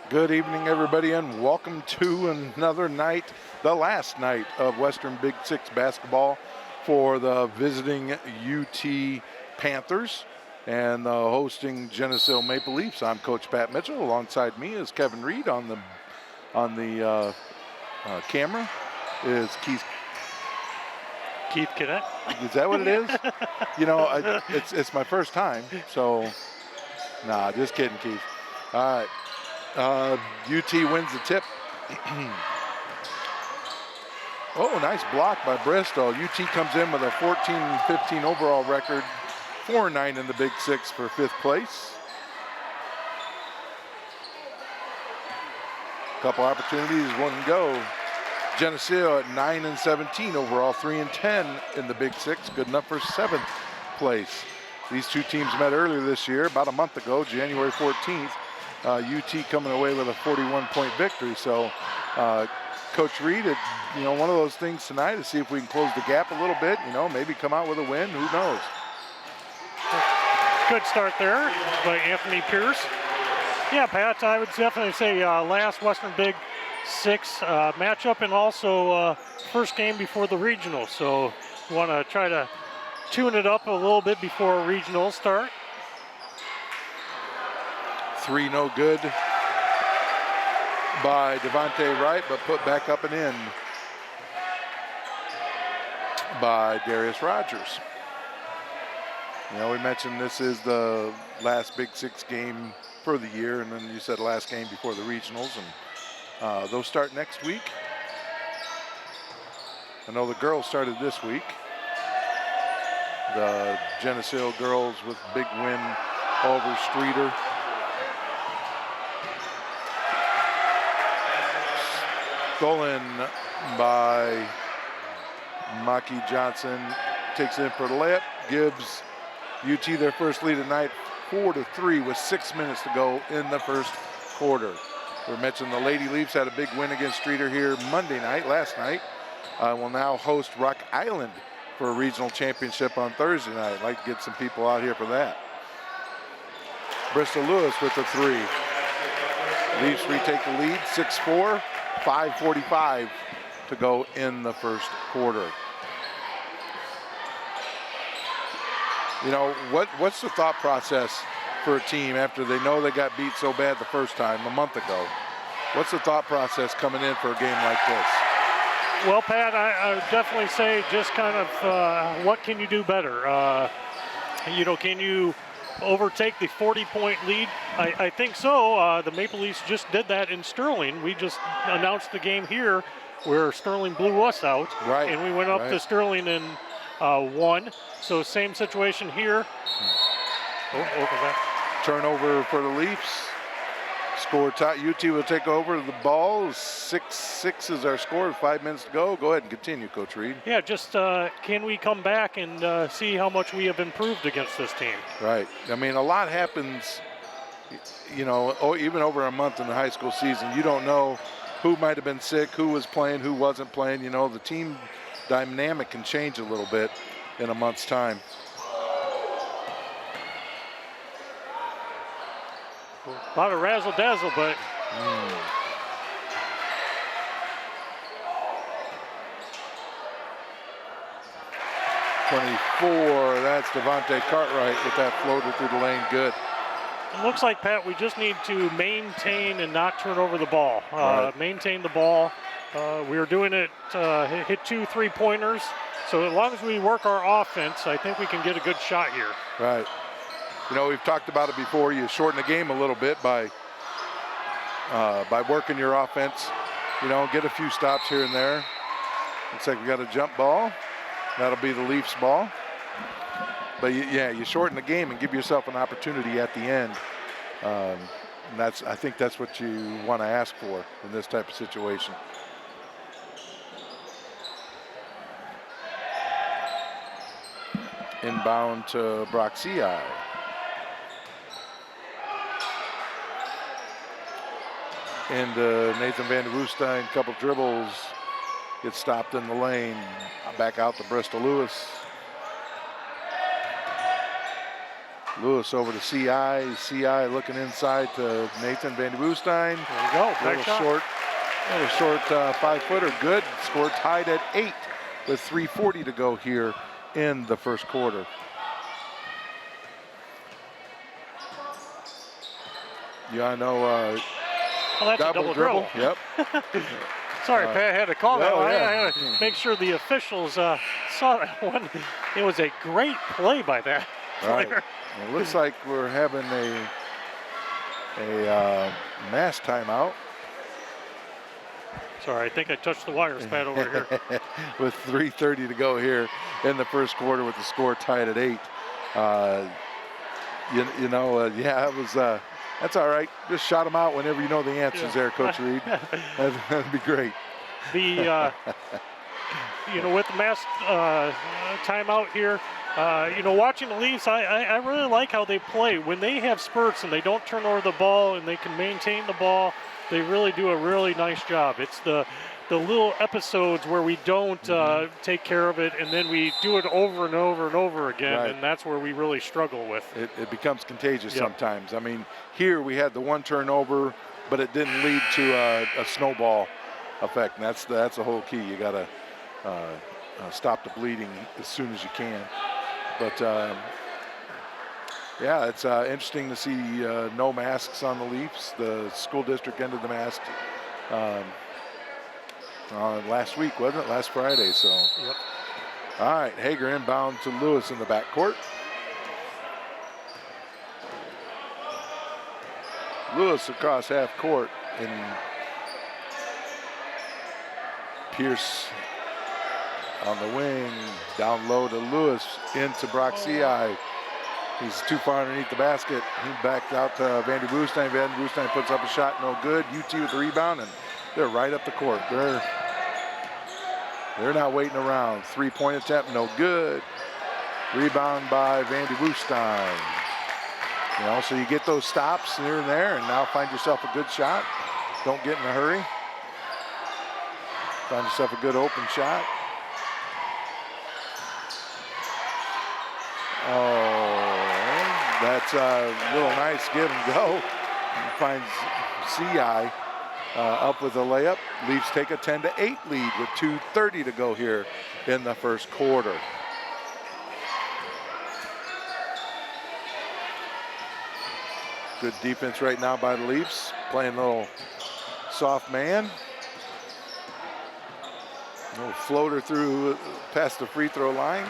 Good evening, everybody, and welcome to another night, the last night of Western Big Six basketball for the visiting UT Panthers and the hosting Geneseo Maple Leafs. I'm Coach Pat Mitchell. Alongside me is Kevin Reed on the camera. Is Keith Cadet? Is that what it is? You know, it's my first time, so nah, just kidding, Keith. All right. UT wins the tip. Oh, nice block by Bristol. UT comes in with a 14-15 overall record, 4-9 in the Big Six for 5th place. Couple opportunities, one go. Geneseo at 9-17 overall, 3-10 in the Big Six, good enough for 7th place. These two teams met earlier this year, about a month ago, January 14th. UT coming away with a 41-point victory. So, Coach Reed, one of those things tonight to see if we can close the gap a little bit. Maybe come out with a win. Who knows? Good start there by Anthony Pierce. Yeah, Pat, I would definitely say last Western Big Six matchup and also first game before the regional. So, we want to try to tune it up a little bit before regionals start. 3 no good by Devontae Wright, but put back up and in by Darius Rogers. We mentioned this is the last Big Six game for the year, and then you said last game before the regionals, and those start next week. I know the girls started this week. The Geneseo girls with big win over Streeter. Stolen by Maki Johnson, takes it in for the layup, gives UT their first lead of night, 4-3 with 6 minutes to go in the first quarter. We mentioned the Lady Leafs had a big win against Streeter here last night. Will now host Rock Island for a regional championship on Thursday night. I'd like to get some people out here for that. Bristol Lewis with the 3. Leafs retake the lead, 6-4. 5:45 to go in the first quarter. What's the thought process for a team after they know they got beat so bad the first time a month ago? What's the thought process coming in for a game like this? Well, Pat, I would definitely say just kind of what can you do better? Can you overtake the 40-point lead? I think so. The Maple Leafs just did that in Sterling. We just announced the game here where Sterling blew us out. Right. And we went up to Sterling and won. So same situation here. Turnover for the Leafs. Score tie. UT will take over the ball. 6-6 is our score. 5 minutes to go. Go ahead and continue, Coach Reed. Yeah, just can we come back and see how much we have improved against this team? Right. I mean, a lot happens, even over a month in the high school season. You don't know who might have been sick, who was playing, who wasn't playing. The team dynamic can change a little bit in a month's time. A lot of razzle-dazzle, but... 24, that's Devontae Cartwright with that floater through the lane, good. It looks like, Pat, we just need to maintain and not turn over the ball. Maintain the ball. We were doing it, hit 2 3-pointers. So as long as we work our offense, I think we can get a good shot here. Right. We've talked about it before. You shorten the game a little bit by working your offense. Get a few stops here and there. Looks like we got a jump ball. That'll be the Leafs ball. But you shorten the game and give yourself an opportunity at the end. And I think that's what you want to ask for in this type of situation. Inbound to Broxii. And Nathan Van der Woestijn, couple dribbles, gets stopped in the lane. Back out to Bristol Lewis. Lewis over to CI. CI looking inside to Nathan Van de Boestein. There you go. Nice shot. Little short 5-footer. Good. Score tied at 8 with 3:40 to go here in the first quarter. Yeah, I know. Well, that's a double dribble. Yep. Sorry, Pat, I had to call that one. yeah. I had to make sure the officials saw that one. It was a great play by that Right. player. It looks like we're having a mass timeout. Sorry, I think I touched the wires, Pat, over here. With 3:30 to go here in the first quarter with the score tied at 8. It was, that's all right. Just shout them out whenever you know the answers there, Coach Reed. That'd be great. The, with the mass timeout here, watching the Leafs, I really like how they play. When they have spurts and they don't turn over the ball and they can maintain the ball, they really do a really nice job. It's the little episodes where we don't take care of it, and then we do it over and over and over again, Right. and that's where we really struggle with. It becomes contagious Yep. sometimes. I mean, here we had the one turnover, but it didn't lead to a snowball effect. And that's the whole key. You got to stop the bleeding as soon as you can. But yeah, it's interesting to see no masks on the Leafs. The school district ended the mask last week, wasn't it? Last Friday. So, Yep. All right, Hager inbound to Lewis in the backcourt. Lewis across half court, and Pierce on the wing, down low to Lewis, into Brock CI. He's too far underneath the basket. He backed out to Van de Boestein. Van de Boestein puts up a shot, no good. UT with the rebound, and they're right up the court. They're not waiting around. 3-point attempt, no good. Rebound by Van de Boestein. So you get those stops here and there, and now find yourself a good shot. Don't get in a hurry. Find yourself a good open shot. Oh, that's a little nice give and go. Finds CI up with a layup. Leafs take a 10-8 lead with 2:30 to go here in the first quarter. Good defense right now by the Leafs. Playing a little soft man. A little floater through past the free throw line.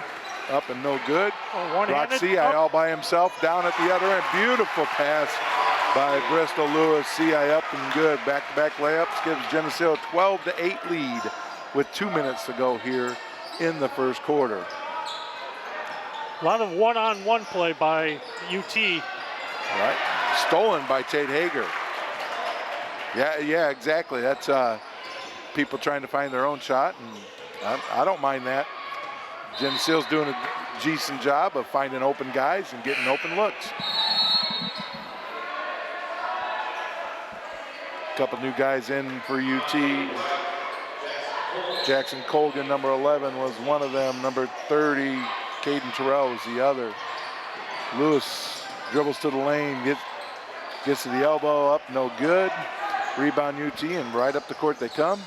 Up and no good. Brock CI all by himself down at the other end. Beautiful pass by Bristol Lewis. CI up and good. Back-to-back layups gives Geneseo a 12-8 lead with 2 minutes to go here in the first quarter. A lot of one-on-one play by UT. Right. Stolen by Tate Hager. Yeah, exactly. That's people trying to find their own shot, and I don't mind that. Geneseo's doing a decent job of finding open guys and getting open looks. Couple new guys in for UT. Jackson Colgan, number 11, was one of them. Number 30, Caden Terrell was the other. Lewis dribbles to the lane, gets to the elbow, up, no good. Rebound UT, and right up the court they come.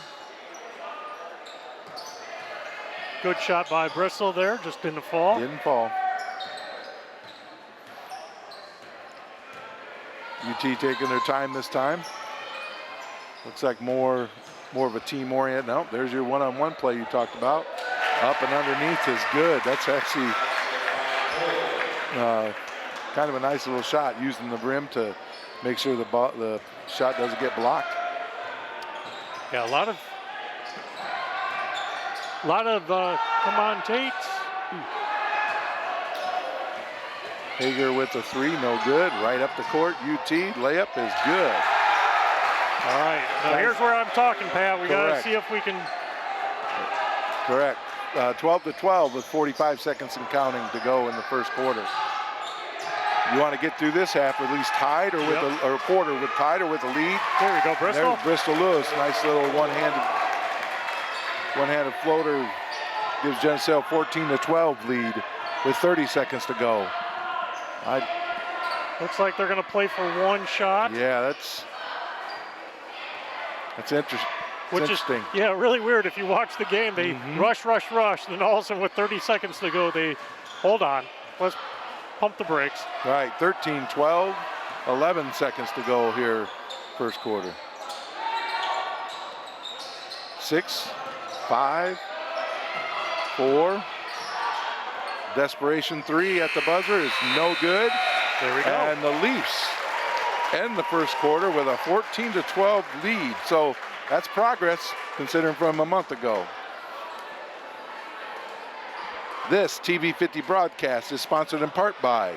Good shot by Bristol there, just didn't fall. Didn't fall. UT taking their time this time. Looks like more of a team orient. No, there's your one-on-one play you talked about. Up and underneath is good. That's actually kind of a nice little shot, using the rim to make sure the shot doesn't get blocked. Yeah, a lot of come on, Tate. Hager with the three, no good. Right up the court, UT layup is good. All right, now here's where I'm talking, Pat. We got to Correct. see if we can. Correct. 12-12 with 45 seconds and counting to go in the first quarter. You want to get through this half at least tied, or with or quarter with tied, or with a lead. There we go, Bristol. There's Bristol Lewis, nice little one-handed floater, gives Geneseo 14-12 lead with 30 seconds to go. Looks like they're going to play for one shot. Yeah, that's interesting. Interesting. Yeah, really weird. If you watch the game, they rush, then all of a sudden with 30 seconds to go, they hold on. Let's pump the brakes. Right, 13-12, 11 seconds to go here, first quarter. 6, 5, 4. Desperation 3 at the buzzer is no good. There we go. And the Leafs end the first quarter with a 14-12 lead. So that's progress considering from a month ago. This TV 50 broadcast is sponsored in part by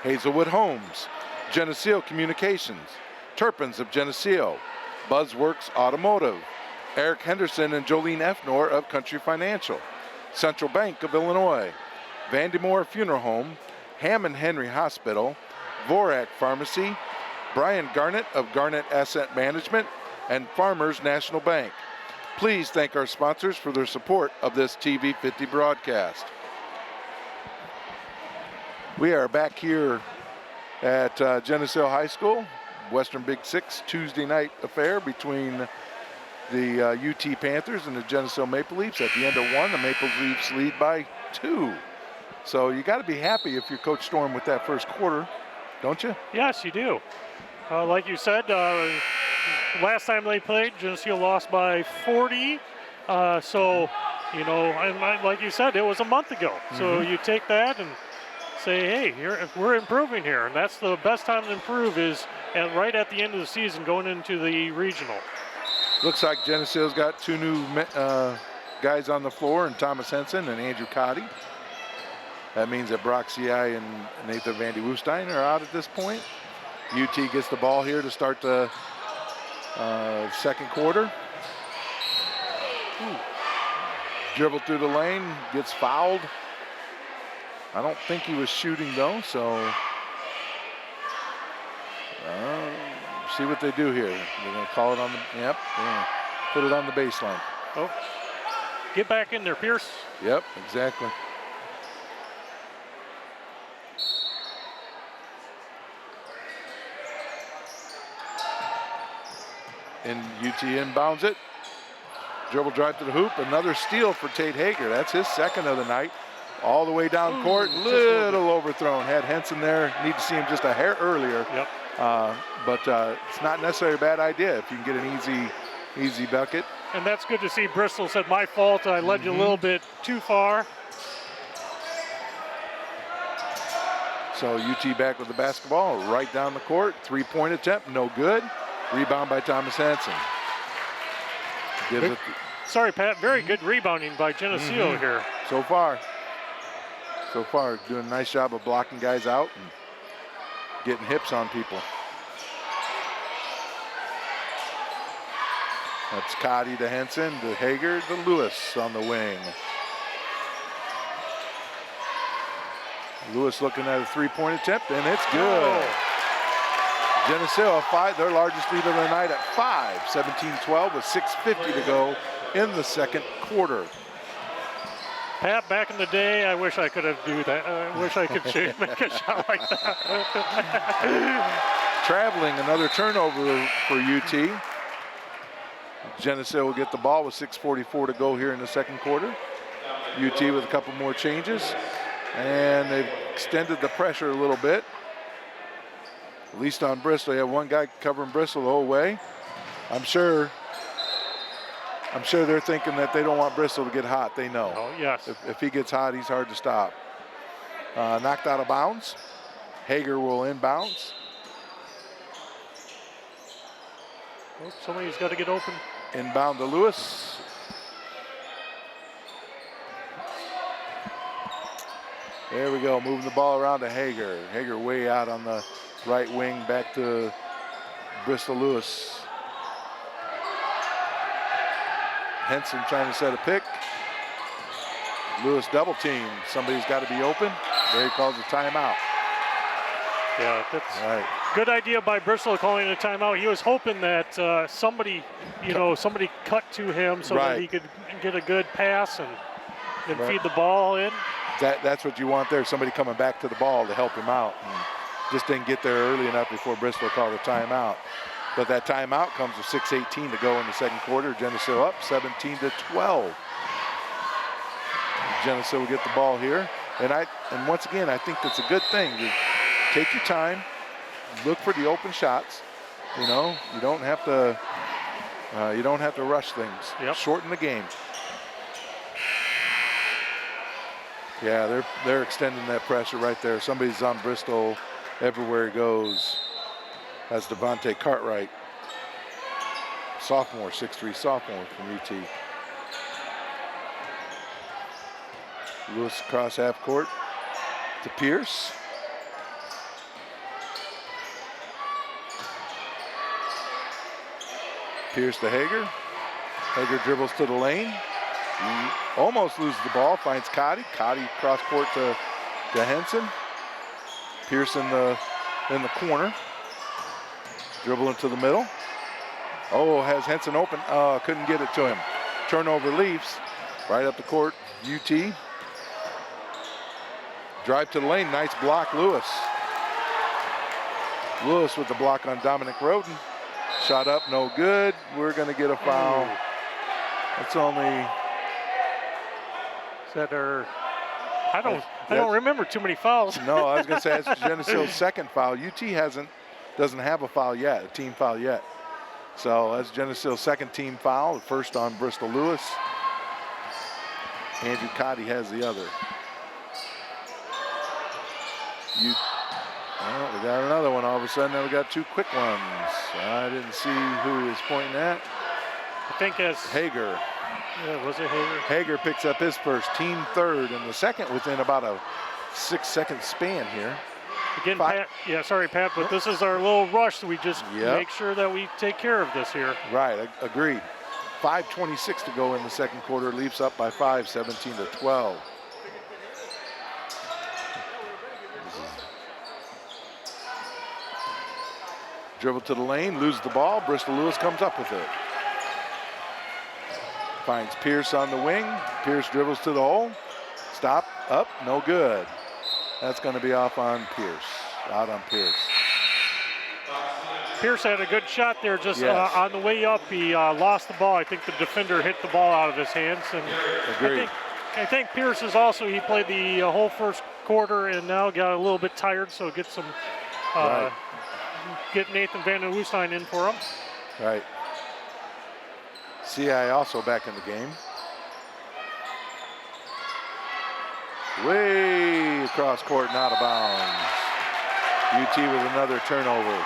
Hazelwood Homes, Geneseo Communications, Turpins of Geneseo, Buzzworks Automotive, Eric Henderson and Jolene Effnor of Country Financial, Central Bank of Illinois, Vandemore Funeral Home, Hammond Henry Hospital, Vorak Pharmacy, Brian Garnett of Garnett Asset Management, and Farmers National Bank. Please thank our sponsors for their support of this TV 50 broadcast. We are back here at Geneseo High School, Western Big Six Tuesday night affair between the UT Panthers and the Geneseo Maple Leafs. At the end of one, the Maple Leafs lead by 2. So you got to be happy if you're Coach Storm with that first quarter, don't you? Yes, you do. Like you said, last time they played, Geneseo lost by 40. So, you know, and like you said, it was a month ago. So you take that and say, hey, we're improving here. And that's the best time to improve is right at the end of the season going into the regional. Looks like Geneseo's got 2 new guys on the floor, and Thomas Henson and Andrew Cotty. That means that Brock CI and Nathan Vandy Woestein are out at this point. UT gets the ball here to start the second quarter. Dribble through the lane, gets fouled. I don't think he was shooting though, so see what they do here. They're gonna call it on the, they're gonna put it on the baseline. Oh, get back in there, Pierce. Yep, exactly. And UT inbounds it. Dribble drive to the hoop. Another steal for Tate Hager. That's his second of the night. All the way down court. Little overthrown. Had Henson there. Need to see him just a hair earlier. Yep. But it's not necessarily a bad idea if you can get an easy bucket. And that's good to see. Bristol said, my fault. I led you a little bit too far. So UT back with the basketball. Right down the court. 3-point attempt. No good. Rebound by Thomas Hansen. Sorry, Pat. Very good rebounding by Geneseo here. So far, doing a nice job of blocking guys out and getting hips on people. That's Cotty to Henson, to Hager, to Lewis on the wing. Lewis looking at a 3-point attempt, and it's good. Geneseo, their largest lead of the night at 5, 17-12 with 6:50 to go in the second quarter. Pat, back in the day, I wish I could have do that. I wish I could make a shot like that. Traveling, another turnover for UT. Geneseo will get the ball with 6:44 to go here in the second quarter. UT with a couple more changes, and they've extended the pressure a little bit. At least on Bristol, you have one guy covering Bristol the whole way. I'm sure they're thinking that they don't want Bristol to get hot. They know. Oh, yes. If he gets hot, he's hard to stop. Knocked out of bounds. Hager will inbounds. Oh, somebody's got to get open. Inbound to Lewis. There we go, moving the ball around to Hager. Hager way out on the right wing, back to Bristol Lewis. Henson trying to set a pick. Lewis double team. Somebody's got to be open. There he calls a timeout. Yeah, that's right. Good idea by Bristol calling a timeout. He was hoping that somebody cut to him so that he could get a good pass and then feed the ball in. That's what you want there, somebody coming back to the ball to help him out. And Just didn't get there early enough before Bristol called a timeout. But that timeout comes with 6:18 to go in the second quarter. Geneseo up 17-12. Geneseo will get the ball here. And once again, I think that's a good thing. You take your time, look for the open shots. You know, you don't have to rush things. Yep. Shorten the game. Yeah, they're extending that pressure right there. Somebody's on Bristol everywhere he goes. That's Devontae Cartwright, sophomore, 6'3" sophomore from UT. Lewis across half court to Pierce. Pierce to Hager. Hager dribbles to the lane. He almost loses the ball, finds Cotty. Cotty cross court to Henson. Pierce in the corner. Dribble into the middle. Oh, has Henson open. Couldn't get it to him. Turnover Leafs. Right up the court, UT. Drive to the lane, nice block, Lewis. Lewis with the block on Dominic Roden. Shot up, no good. We're gonna get a foul. It's only. Is that our? I don't remember too many fouls. No, I was gonna say it's Geneseo's second foul. UT doesn't have a foul yet, a team foul yet. So that's Geneseo's second team foul, the first on Bristol Lewis. Andrew Cotty has the other. Well, we got another one all of a sudden. Now we got two quick ones. I didn't see who he was pointing at. I think it's Hager. Yeah, was it Hager? Hager picks up his first, team third, and the second within about a 6-second span here. Again, Pat, sorry, Pat, but this is our little rush, so we just make sure that we take care of this here. Right, agreed. 5:26 to go in the second quarter. Leafs up by 5, 17-12. Dribble to the lane, loses the ball. Bristol Lewis comes up with it. Finds Pierce on the wing. Pierce dribbles to the hole. Stop, up, no good. That's going to be off on Pierce, out on Pierce. Pierce had a good shot there just on the way up. He lost the ball. I think the defender hit the ball out of his hands. And agreed. I think Pierce is also, he played the whole first quarter and now got a little bit tired, so get some, get Nathan Van den Woestijn in for him. Right. CI also back in the game. Way across court and out of bounds. UT with another turnover.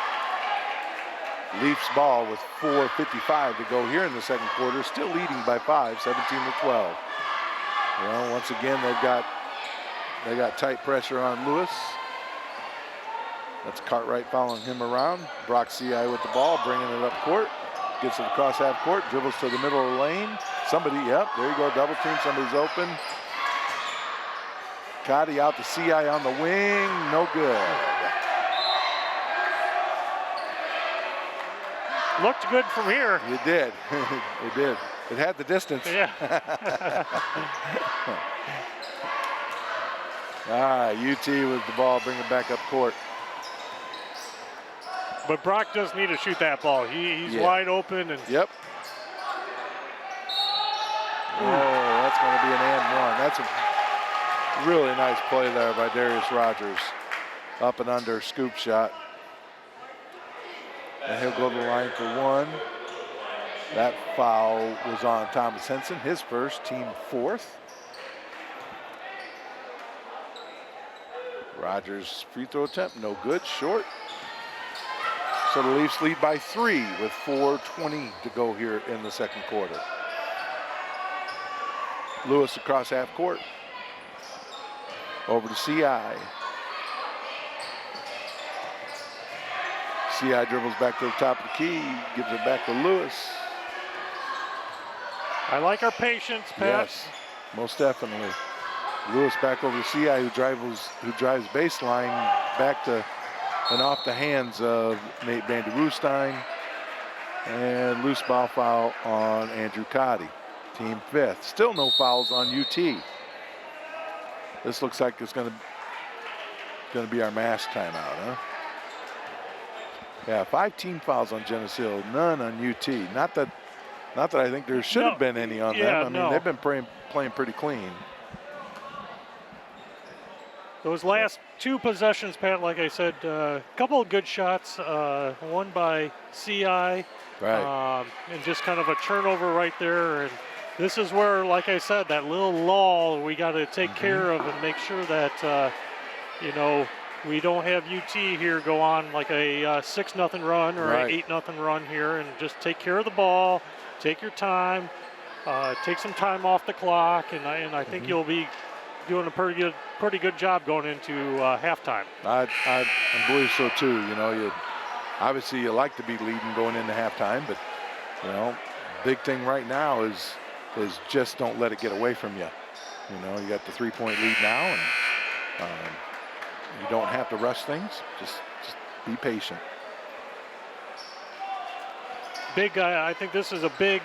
Leafs ball with 4:55 to go here in the second quarter. Still leading by 5, 17-12. Well, once again, they got tight pressure on Lewis. That's Cartwright following him around. Brock CI with the ball, bringing it up court. Gets it across half court, dribbles to the middle of the lane. Somebody, there you go, double team, somebody's open. Cotty out to CI on the wing, no good. Looked good from here. It did, it did. It had the distance. Yeah. UT with the ball, bring it back up court. But Brock does need to shoot that ball. He's wide open. And Yep. Oh, that's going to be an and one. That's a really nice play there by Darius Rogers. Up and under, scoop shot. And he'll go to the line for one. That foul was on Thomas Henson, his first, team fourth. Rogers' free throw attempt, no good, short. So the Leafs lead by 3 with 4:20 to go here in the second quarter. Lewis across half court. Over to CI. CI dribbles back to the top of the key, gives it back to Lewis. I like our patience, Pat. Yes, most definitely. Lewis back over to CI, who drives baseline back to and off the hands of Nate Van den Woestijn. And loose ball foul on Andrew Cotty, team fifth. Still no fouls on UT. This looks like it's going to be our mass timeout, huh? Yeah, 5 team fouls on Geneseo, none on UT. Not that I think there should have been any on them. I mean, they've been playing pretty clean. Those last 2 possessions, Pat, like I said, a couple of good shots, one by CI, right. and just kind of a turnover right there. And this is where, like I said, that little lull we got to take care of and make sure that, you know, we don't have UT here go on like a 6-0 run or an 8-0 run here, and just take care of the ball, take your time, take some time off the clock, and I think you'll be doing a pretty good job going into halftime. I believe so too. You know, obviously you like to be leading going into halftime, but you know, big thing right now is just don't let it get away from you. You know, you got the 3-point lead now, and you don't have to rush things. Just be patient. Big. I think this is a big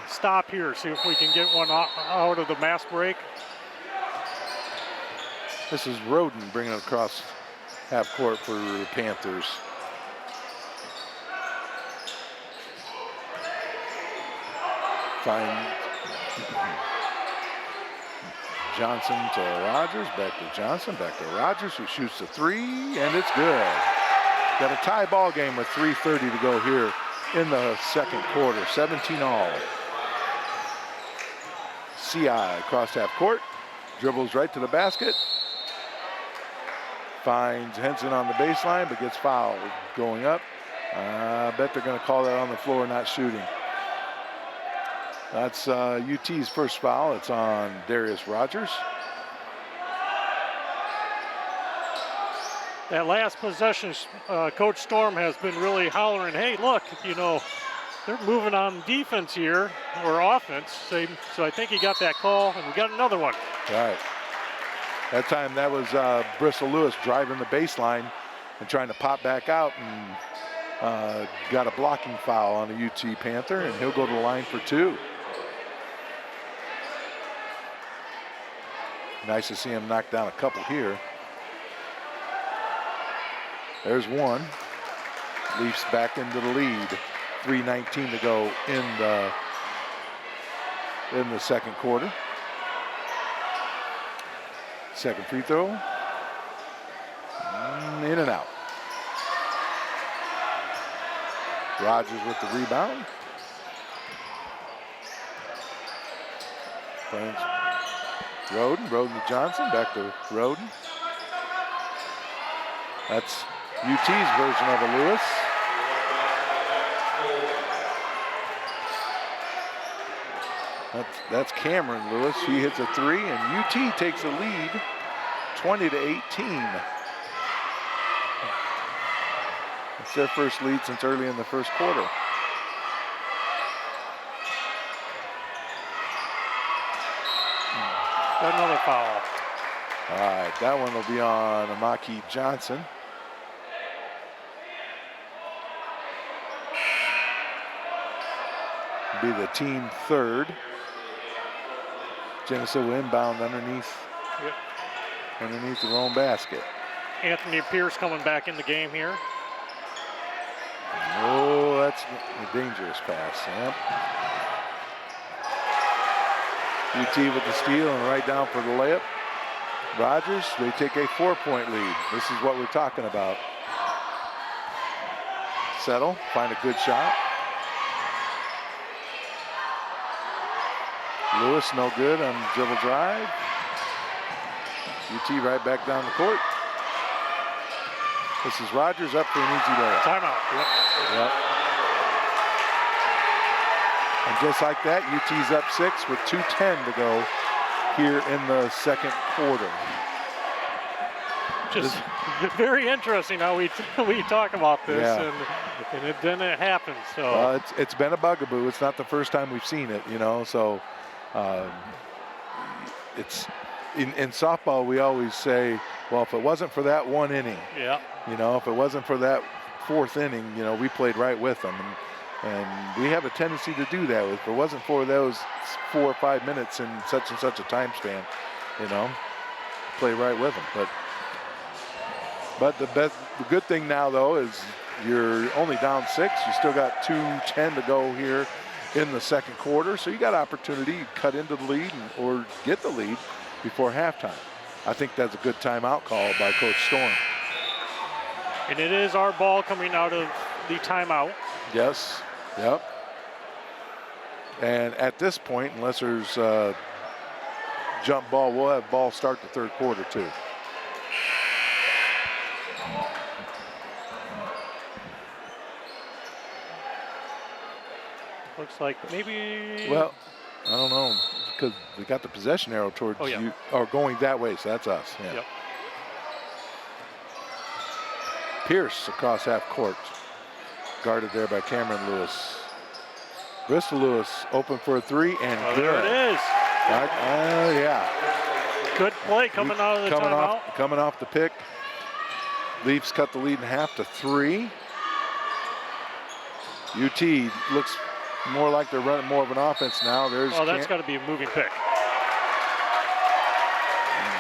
stop here. See if we can get one out of the mass break. This is Roden bringing it across half court for the Panthers. Find Johnson to Rogers, back to Johnson, back to Rogers, who shoots the 3, and it's good. Got a tie ball game with 3:30 to go here in the second quarter, 17 all. CI across half court, dribbles right to the basket. Finds Henson on the baseline, but gets fouled going up. I bet they're going to call that on the floor, not shooting. That's UT's first foul. It's on Darius Rogers. That last possession, Coach Storm has been really hollering, hey, look, you know, they're moving on defense here, or offense. So I think he got that call, and we got another one. Right. That time that was Bristol Lewis driving the baseline and trying to pop back out, and got a blocking foul on a UT Panther, and he'll go to the line for 2. Nice to see him knock down a couple here. There's one. Leafs back into the lead. 3:19 to go in the second quarter. Second free throw. In and out. Rogers with the rebound. Finds Roden to Johnson, back to Roden. That's UT's version of a Lewis. That's Cameron Lewis. He hits a 3, and UT takes a lead, 20-18. It's their first lead since early in the first quarter. Another foul. All right, that one will be on Amaki Johnson. Be the team third. Geneseo inbound underneath their own basket. Anthony Pierce coming back in the game here. Oh, that's a dangerous pass. Yep. UT with the steal and right down for the layup. Rogers, they take a 4-point lead. This is what we're talking about. Settle, find a good shot. Lewis, no good on the dribble drive. UT right back down the court. This is Rogers up for an easy layup. Timeout. Yep. And just like that, UT's up 6 with 2:10 to go here in the second quarter. Just very interesting how we talk about this, and then it happens. So it's been a bugaboo. It's not the first time we've seen it, you know. So it's in softball we always say, well, if it wasn't for that one inning, you know, if it wasn't for that 4th inning, you know, we played right with them, and we have a tendency to do that. If it wasn't for those 4 or 5 minutes in such and such a time span, you know, play right with them. But the good thing now though is You're only down 6. You still got 2:10 to go here in the second quarter. So you got opportunity to cut into the lead or get the lead before halftime. I think that's a good timeout call by Coach Storm. And it is our ball coming out of the timeout. Yes, yep. And at this point, unless there's a jump ball, we'll have ball start the third quarter too. Looks like maybe. Well, I don't know, because we got the possession arrow towards you, or going that way, so that's us. Yeah. Yep. Pierce across half court. Guarded there by Cameron Lewis. Bristol Lewis open for a 3 and good. There it is. Yeah. Good play coming out of the timeout. Coming off the pick. Leafs cut the lead in half to 3. UT looks more like they're running more of an offense now. That's got to be a moving pick.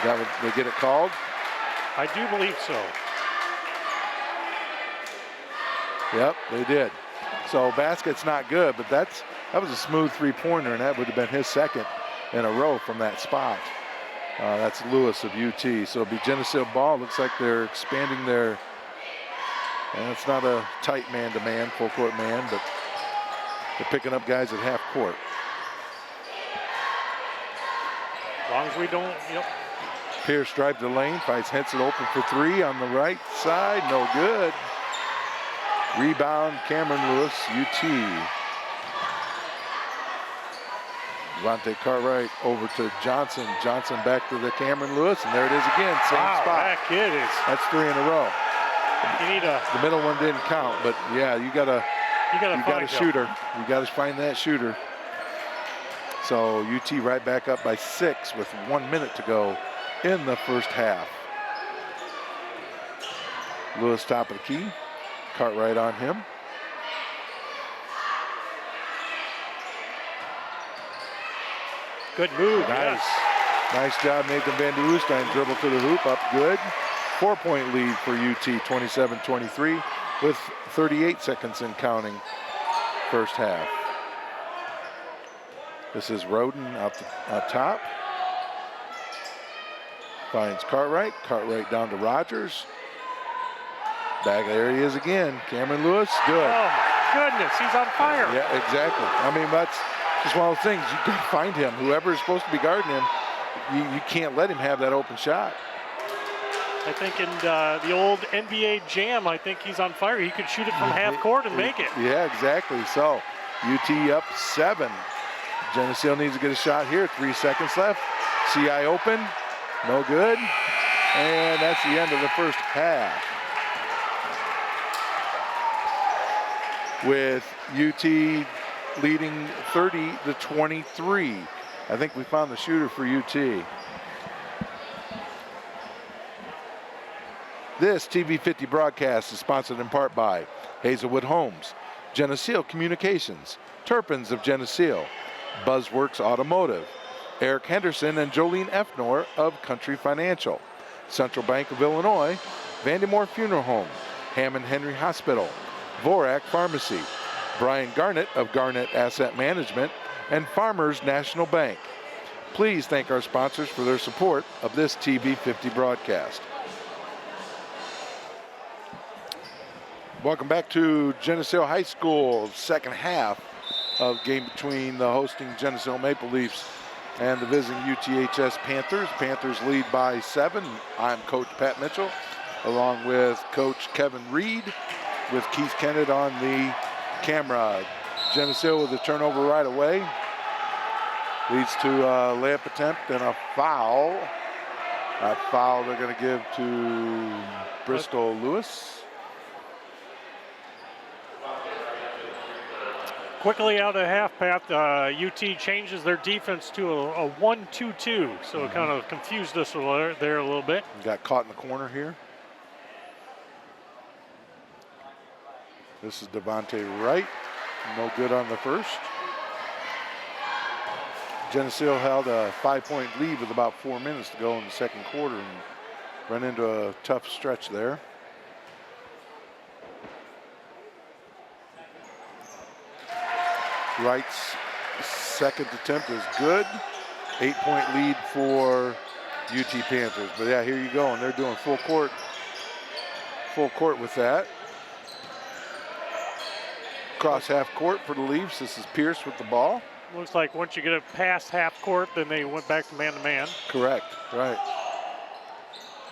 They get it called? I do believe so. Yep, they did. So basket's not good, but that was a smooth 3-pointer, and that would have been his second in a row from that spot. That's Lewis of UT. So it'll be Geneseo ball. Looks like they're expanding their, and it's not a tight man-to-man, full-court man, but they're picking up guys at half court. As long as we don't, yep. Pierce drives the lane, finds Henson open for 3 on the right side, no good. Rebound, Cameron Lewis, UT. Devontae Cartwright over to Johnson. Johnson back to the Cameron Lewis, and there it is again, same spot. That kid is. That's 3 in a row. You need a. The middle one didn't count, but yeah, you got a shooter. You got to find that shooter. So UT right back up by 6 with 1 minute to go in the first half. Lewis top of the key. Cartwright on him. Good move. Nice. Yes. Nice job, Nathan Van de Woestijn. Dribble to the hoop, up good. 4-point lead for UT, 27-23, with 38 seconds and counting first half. This is Roden out top. Finds Cartwright. Cartwright down to Rogers. Back there he is again. Cameron Lewis, good. Oh my goodness, he's on fire. Yeah, exactly. I mean, that's just one of those things. You got to find him. Whoever is supposed to be guarding him, you can't let him have that open shot. I think in the old NBA Jam, I think he's on fire. He could shoot it from half court and make it. Yeah, exactly. So UT up 7. Geneseo needs to get a shot here. 3 seconds left. CI open, no good. And that's the end of the first half. With UT leading 30-23. I think we found the shooter for UT. This TV50 broadcast is sponsored in part by Hazelwood Homes, Geneseo Communications, Turpins of Geneseo, Buzzworks Automotive, Eric Henderson and Jolene Effnor of Country Financial, Central Bank of Illinois, Vandemore Funeral Home, Hammond Henry Hospital, Vorak Pharmacy, Brian Garnett of Garnett Asset Management, and Farmers National Bank. Please thank our sponsors for their support of this TV50 broadcast. Welcome back to Geneseo High School, second half of game between the hosting Geneseo Maple Leafs and the visiting UTHS Panthers. Panthers lead by 7. I'm Coach Pat Mitchell, along with Coach Kevin Reed, with Keith Kennett on the camera. Geneseo with a turnover right away. Leads to a layup attempt and a foul. That foul they're going to give to Bristol Lewis. Quickly out of half, Pat, UT changes their defense to a 1-2-2, so it kind of confused us there a little bit. Got caught in the corner here. This is Devontae Wright. No good on the first. Geneseo held a 5-point lead with about 4 minutes to go in the second quarter and run into a tough stretch there. Wright's second attempt is good. 8-point lead for UT Panthers. But yeah, here you go, and they're doing full court with that. Cross half court for the Leafs. This is Pierce with the ball. Looks like once you get it past half court, then they went back to man-to-man. Correct, right.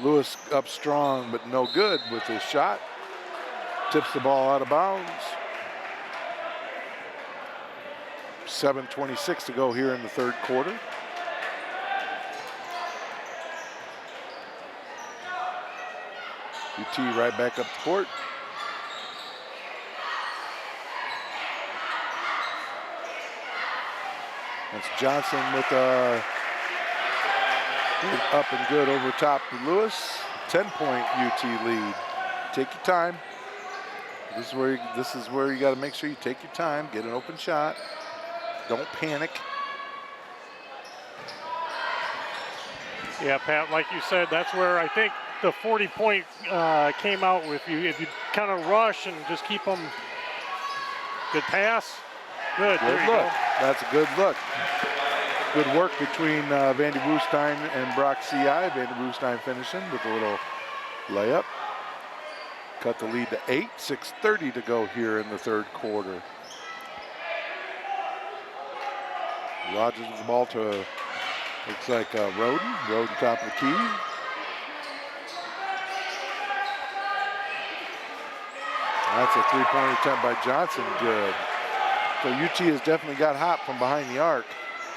Lewis up strong, but no good with his shot. Tips the ball out of bounds. 7:26 to go here in the third quarter. UT right back up the court. That's Johnson with a up and good over top to Lewis. 10-point UT lead. Take your time. This is where you got to make sure you take your time, get an open shot. Don't panic. Yeah, Pat, like you said, that's where I think the 40-point came out with you. If you kind of rush and just keep them. Good pass. Good. Good look. Go. That's a good look. Good work between Vandy Woestein and Brock CI. Vandy Woestein finishing with a little layup. Cut the lead to 8. 6:30 to go here in the third quarter. Rogers with the ball to, looks like Roden. Roden top of the key. That's a three-point attempt by Johnson. Good. So UT has definitely got hot from behind the arc.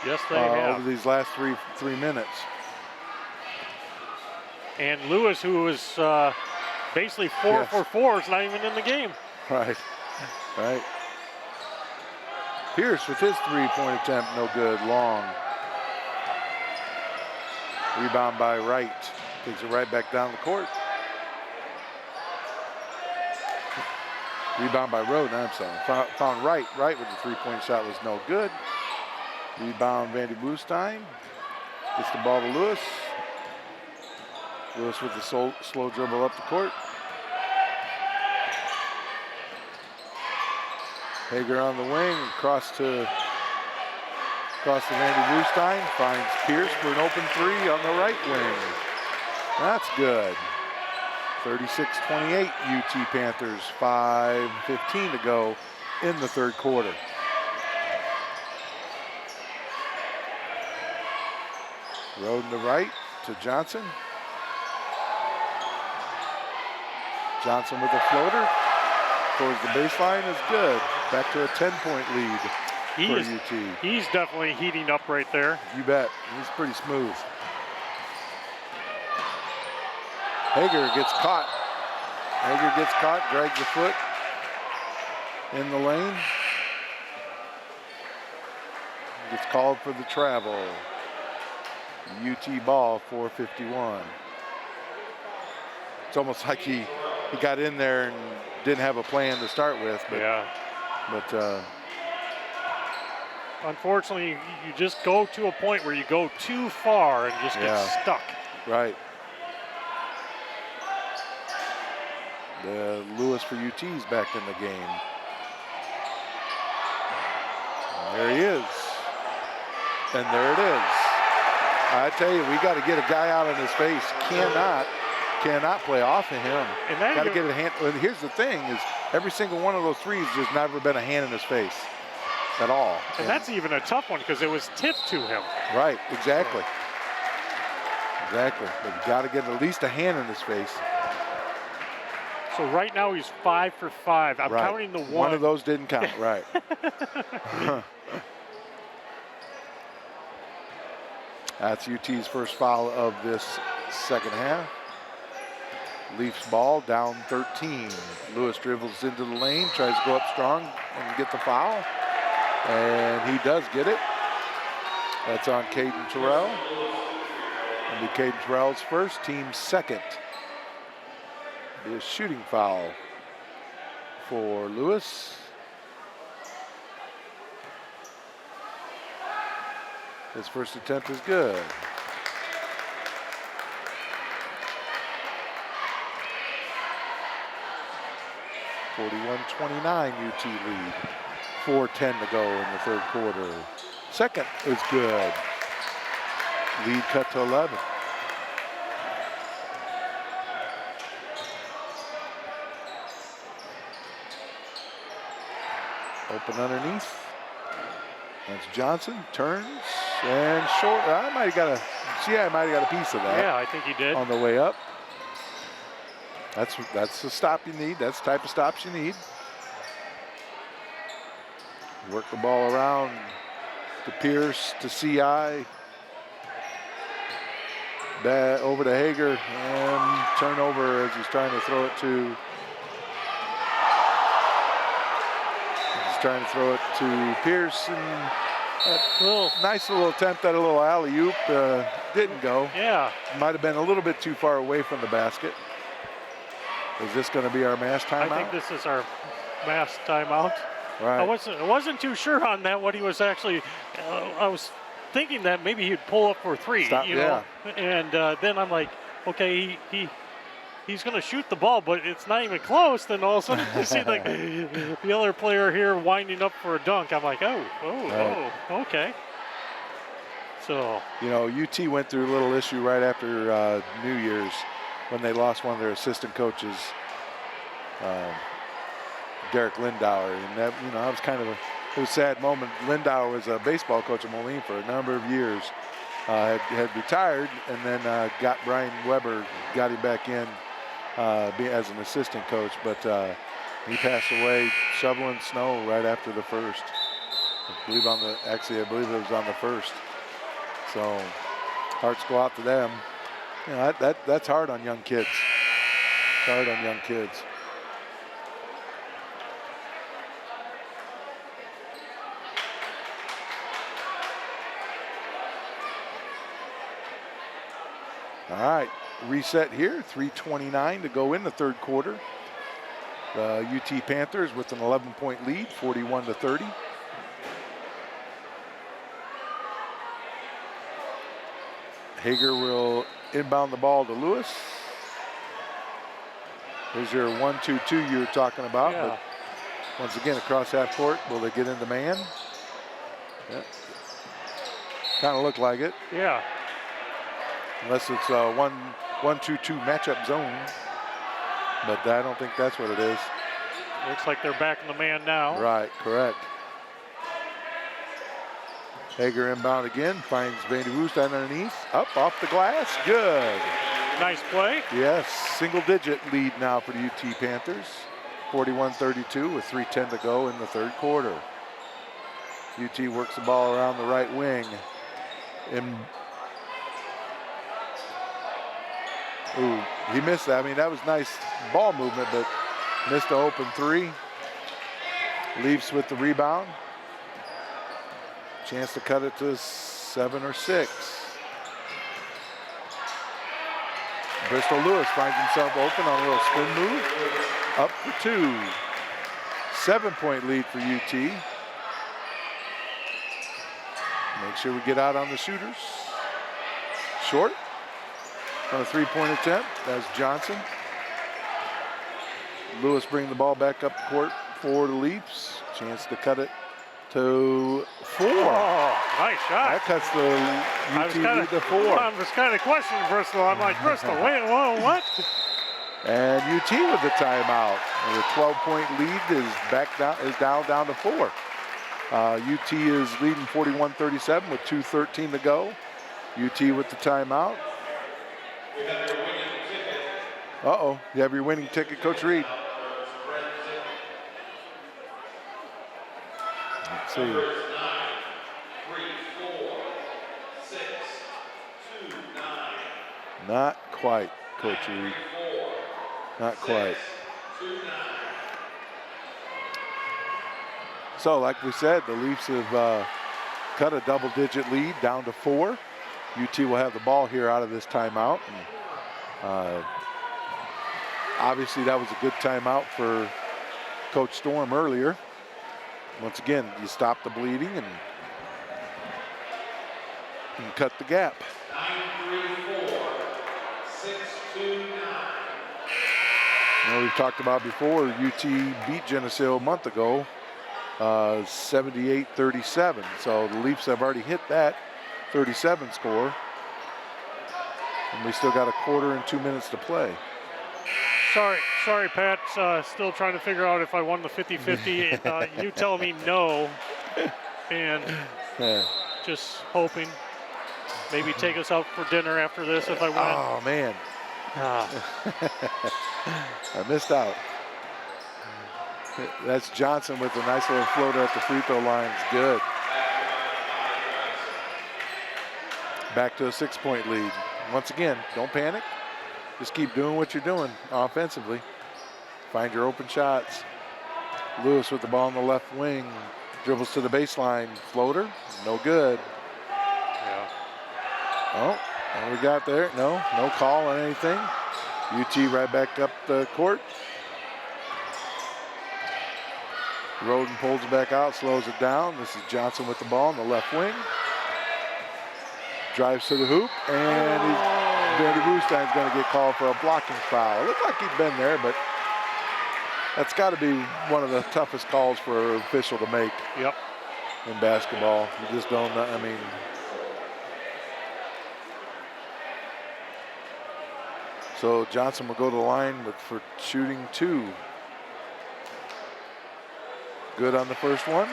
Yes, they have. Over these last three minutes. And Lewis, who was basically 4 for 4, is not even in the game. Right, right. Pierce with his three-point attempt, no good, long. Rebound by Wright. Takes it right back down the court. Rebound by Roden, I'm sorry. Found Wright. Wright with the three-point shot was no good. Rebound Vandy Woestein. Gets the ball to Lewis. Lewis with the slow dribble up the court. Hager on the wing, across to Vandy Woestein. Finds Pierce for an open three on the right wing. That's good. 36-28 UT Panthers. 5:15 to go in the third quarter. Roden to right to Johnson. Johnson with a floater towards the baseline is good. Back to a 10-point lead for UT. He's definitely heating up right there. You bet. He's pretty smooth. Hager gets caught. Hager gets caught, drags the foot in the lane. Gets called for the travel. UT ball, 4:51. It's almost like he got in there and didn't have a plan to start with. But, yeah. But unfortunately, you just go to a point where you go too far and just get stuck. Right. Lewis for UT's back in the game. And there he is. And there it is. I tell you, we got to get a guy out in his face. Cannot play off of him. Got to get a hand. Well, here's the thing: is every single one of those threes there's never been a hand in his face at all. And that's even a tough one because it was tipped to him. Right. Exactly. Exactly. But you got to get at least a hand in his face. So right now he's 5 for 5. I'm counting the one. One of those didn't count. Right. That's UT's first foul of this second half. Leafs ball down 13. Lewis dribbles into the lane, tries to go up strong and get the foul. And he does get it. That's on Caden Terrell. It'll be Caden Terrell's first, team's second. Be a shooting foul for Lewis. His first attempt is good. (41-29) UT lead. 4:10 to go in the third quarter. Second is good. Lead cut to 11. Open underneath. That's Johnson, turns, and short. I might have got a piece of that. Yeah, I think he did. On the way up. That's the stop you need. That's the type of stops you need. Work the ball around to Pierce, to CI. Back over to Hager, and turnover as he's trying to throw it to. He's trying to throw it to Pierce, and nice little attempt at a little alley-oop. Didn't go. Yeah. Might have been a little bit too far away from the basket. Is this going to be our mass timeout? I think this is our mass timeout. Right. I wasn't too sure on that, what he was actually. I was thinking that maybe he'd pull up for three. Stop, you know? And then I'm like, okay, he's going to shoot the ball, but it's not even close. Then all of a sudden you see like the other player here winding up for a dunk. I'm like, oh, okay. So. You know, UT went through a little issue right after New Year's when they lost one of their assistant coaches, Derek Lindauer, and that, you know, that was kind of a sad moment. Lindauer was a baseball coach at Moline for a number of years, had retired, and then got Brian Weber, got him back in as an assistant coach, but he passed away shoveling snow right after the first. I believe it was on the first. So hearts go out to them. You know, that's hard on young kids. It's hard on young kids. All right, reset here, 3:29 to go in the third quarter. The UT Panthers with an 11-point lead, 41-30. Hager will inbound the ball to Lewis. There's your 1-2-2 you were talking about. Yeah. But once again, across half court, will they get into man? Yeah. Kind of look like it. Yeah. Unless it's a 1-2-2 matchup zone. But I don't think that's what it is. Looks like they're back in the man now. Right, correct. Hager inbound again, finds Vandy Woost underneath, up off the glass, good. Nice play. Yes, single-digit lead now for the UT Panthers, 41-32 with 3:10 to go in the third quarter. UT works the ball around the right wing. Ooh, he missed that. I mean, that was nice ball movement, but missed the open three. Leafs with the rebound. Chance to cut it to 7 or 6. Bristol Lewis finds himself open on a little spin move. Up for 2. 7-point lead for UT. Make sure we get out on the shooters. Short on a 3-point attempt. That's Johnson. Lewis bringing the ball back up court for the Leafs. Chance to cut it to 4. Oh, nice shot. That cuts the UT lead to 4. I was kind of questioning Bristol. I'm like, Bristol, wait, whoa, what? And UT with the timeout. And the 12-point lead is down to 4. UT is leading 41-37 with 2:13 to go. UT with the timeout. Uh-oh, you have your winning ticket, Coach Reed. Let's see. 9. Not quite, Coach Reed. Not quite. So, like we said, the Leafs have cut a double-digit lead down to 4. UT will have the ball here out of this timeout. And, obviously, that was a good timeout for Coach Storm earlier. Once again, you stop the bleeding and cut the gap. 9-3-4, 6-2-9. You know, we've talked about before, UT beat Geneseo a month ago 78-37. So the Leafs have already hit that 37 score. And we still got a quarter and 2 minutes to play. Sorry, Pat. Still trying to figure out if I won the 50-50. You tell me no, and just hoping maybe take us out for dinner after this if I win. Oh, man. I missed out. That's Johnson with a nice little floater at the free throw line. It's good. Back to a 6-point lead. Once again, don't panic. Just keep doing what you're doing offensively. Find your open shots. Lewis with the ball on the left wing. Dribbles to the baseline. Floater. No good. Yeah. Oh, what we got there? No call on anything. UT right back up the court. Roden pulls it back out, slows it down. This is Johnson with the ball on the left wing. Drives to the hoop, and Vandy Roostein's going to get called for a blocking foul. It looked like he'd been there, but that's got to be one of the toughest calls for an official to make. Yep. In basketball. You just don't know. I mean, so Johnson will go to the line for shooting 2. Good on the first one.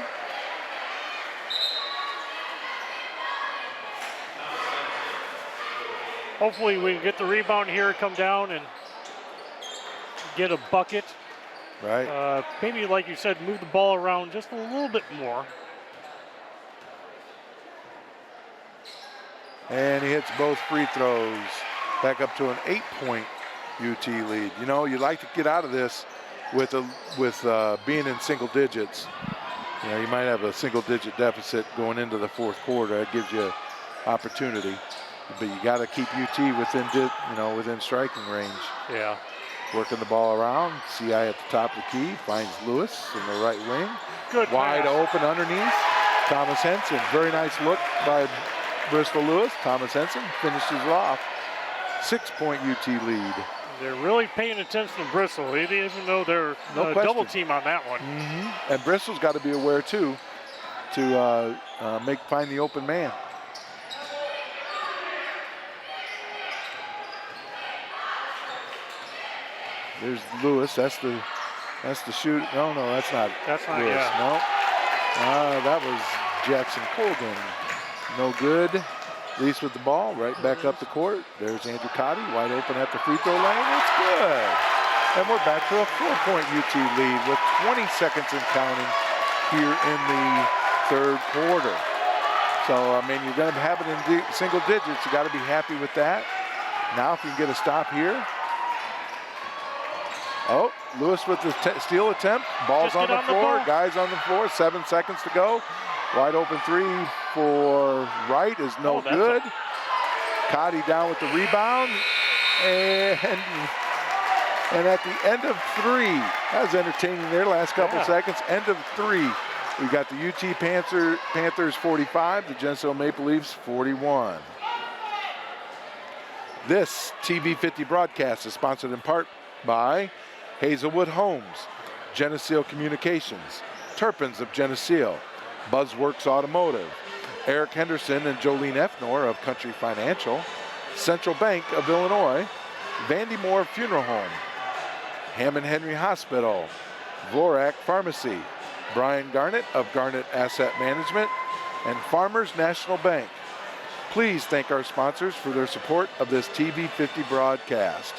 Hopefully we can get the rebound here, come down and get a bucket. Right. Maybe, like you said, move the ball around just a little bit more. And he hits both free throws. Back up to an 8-point UT lead. You know, you like to get out of this with being in single digits. You know, you might have a single-digit deficit going into the fourth quarter. That gives you opportunity. But you got to keep UT within striking range. Yeah. Working the ball around. CI at the top of the key. Finds Lewis in the right wing. Good Wide pass. open underneath. Thomas Henson. Very nice look by Bristol Lewis. Thomas Henson finishes off. 6-point UT lead. They're really paying attention to Bristol, even though they're double team on that one. Mm-hmm. And Bristol's got to be aware too to find the open man. There's Lewis. That's the shoot. No, that's not. That's not. Lewis. Yeah. No. That was Jackson Colgan. No good. Leafs with the ball, right back up the court. There's Andrew Cotty, wide open at the free throw line. It's good. And we're back to a 4-point UT lead with 20 seconds and counting here in the third quarter. So, I mean, you're going to have it in single digits. You got to be happy with that. Now, if you can get a stop here. Oh, Lewis with the steal attempt. Ball's on the floor. Guys on the floor. 7 seconds to go. Wide open three for Wright is no good. Cotty down with the rebound. And at the end of 3, that was entertaining there, last couple seconds. End of 3, we got the UT Panthers 45, the Geneseo Maple Leafs 41. This TV 50 broadcast is sponsored in part by Hazelwood Homes, Geneseo Communications, Turpins of Geneseo, Buzzworks Automotive, Eric Henderson and Jolene Effnor of Country Financial, Central Bank of Illinois, Vandy Moore Funeral Home, Hammond Henry Hospital, Vorak Pharmacy, Brian Garnett of Garnett Asset Management, and Farmers National Bank. Please thank our sponsors for their support of this TV 50 broadcast.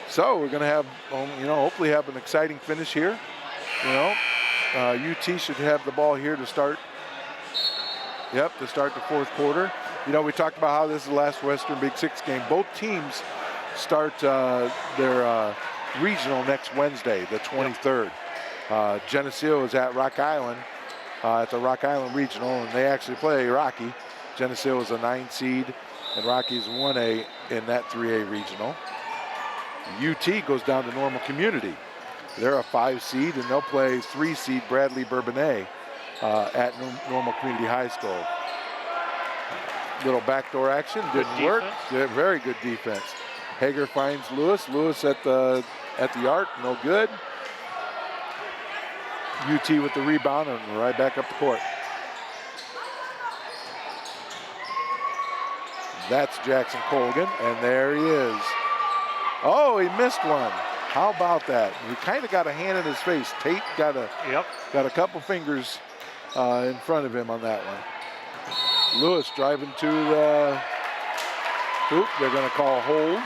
So we're going to have, hopefully have an exciting finish here. UT should have the ball here to start. To start the fourth quarter. We talked about how this is the last Western Big Six game. Both teams start their regional next Wednesday, the 23rd. Geneseo is at Rock Island, at the Rock Island Regional, and they actually play Rocky. Geneseo is a 9 seed, and Rocky is 1A in that 3A regional. UT goes down to Normal Community. They're a 5 seed, and they'll play 3 seed Bradley Bourbonnais at Normal Community High School. Little backdoor action, didn't work. Very good defense. Hager finds Lewis. Lewis at the arc, no good. UT with the rebound and right back up the court. That's Jackson Colgan, and there he is. Oh, he missed one. How about that? He kind of got a hand in his face. Tate got a couple fingers in front of him on that one. Lewis driving to the hoop. They're going to call hold.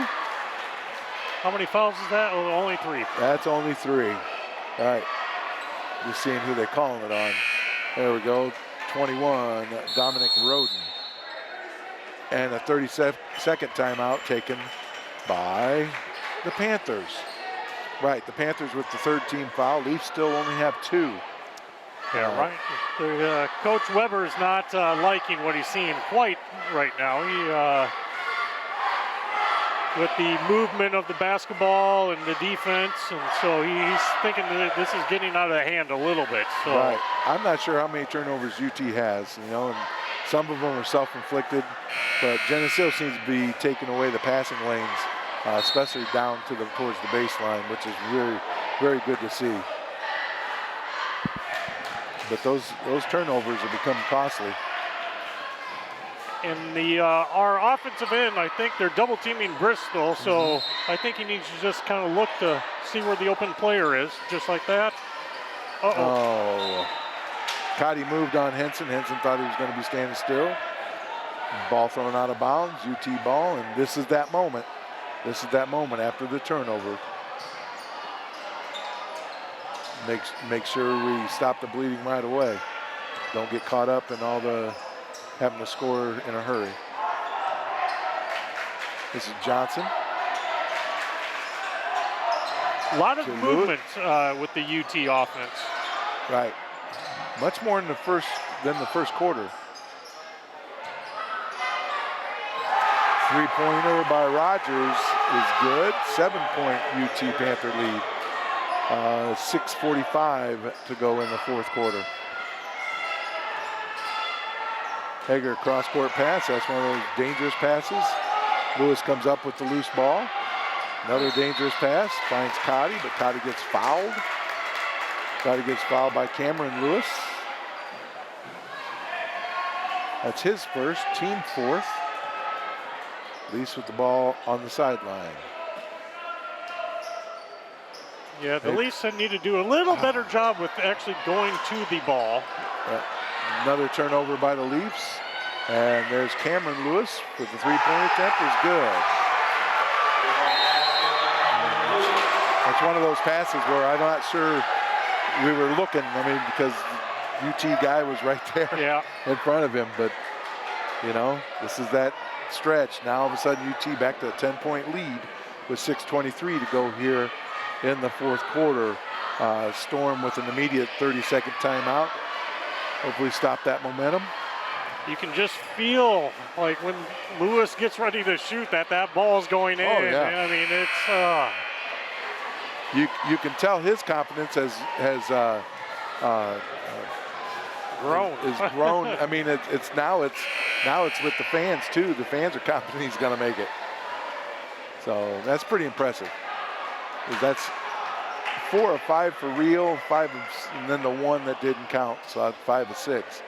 How many fouls is that? Oh, only 3. That's only 3. All right. Just seeing who they're calling it on. There we go. 21, Dominic Roden. And a 30-second timeout taken by the Panthers. Right, the Panthers with the 3rd team foul. Leafs still only have 2. Yeah, right. Coach Weber is not liking what he's seeing quite right now. With the movement of the basketball and the defense, and so he's thinking that this is getting out of hand a little bit. So. Right. I'm not sure how many turnovers UT has, and some of them are self-inflicted, but Geneseo seems to be taking away the passing lanes, especially down towards the baseline, which is really very good to see. But those turnovers have become costly. And our offensive end, I think they're double teaming Bristol, so I think he needs to just kind of look to see where the open player is, just like that. Oh. Cotty moved on Henson. Henson thought he was going to be standing still. Ball thrown out of bounds, UT ball, and this is that moment. This is that moment after the turnover. Make sure we stop the bleeding right away. Don't get caught up in all the having to score in a hurry. This is Johnson. A lot of movement with the UT offense. Right. Much more in the first quarter. 3-pointer by Rogers is good. 7-point UT Panther lead. 6:45 to go in the 4th quarter. Hager cross-court pass. That's one of those dangerous passes. Lewis comes up with the loose ball. Another dangerous pass. Finds Cotty, but Cotty gets fouled. Cotty gets fouled by Cameron Lewis. That's his first, team 4th. Leafs with the ball on the sideline. Yeah, the Leafs need to do a little better job with actually going to the ball. Another turnover by the Leafs. And there's Cameron Lewis with the 3-point attempt is good. It's one of those passes where I'm not sure we were looking. I mean, because UT guy was right there in front of him. But, this is that stretch. Now all of a sudden UT back to a 10-point lead with 6:23 to go here in the 4th quarter. Storm with an immediate 30-second timeout. Hopefully stop that momentum. You can just feel like when Lewis gets ready to shoot that ball's going in. Oh, yeah. I mean, it's you can tell his confidence has grown. Is grown. I mean, it's now it's with the fans too. The fans are confident he's going to make it. So that's pretty impressive. That's 4 of 5 for real, and then the 1 that didn't count. So 5 of 6.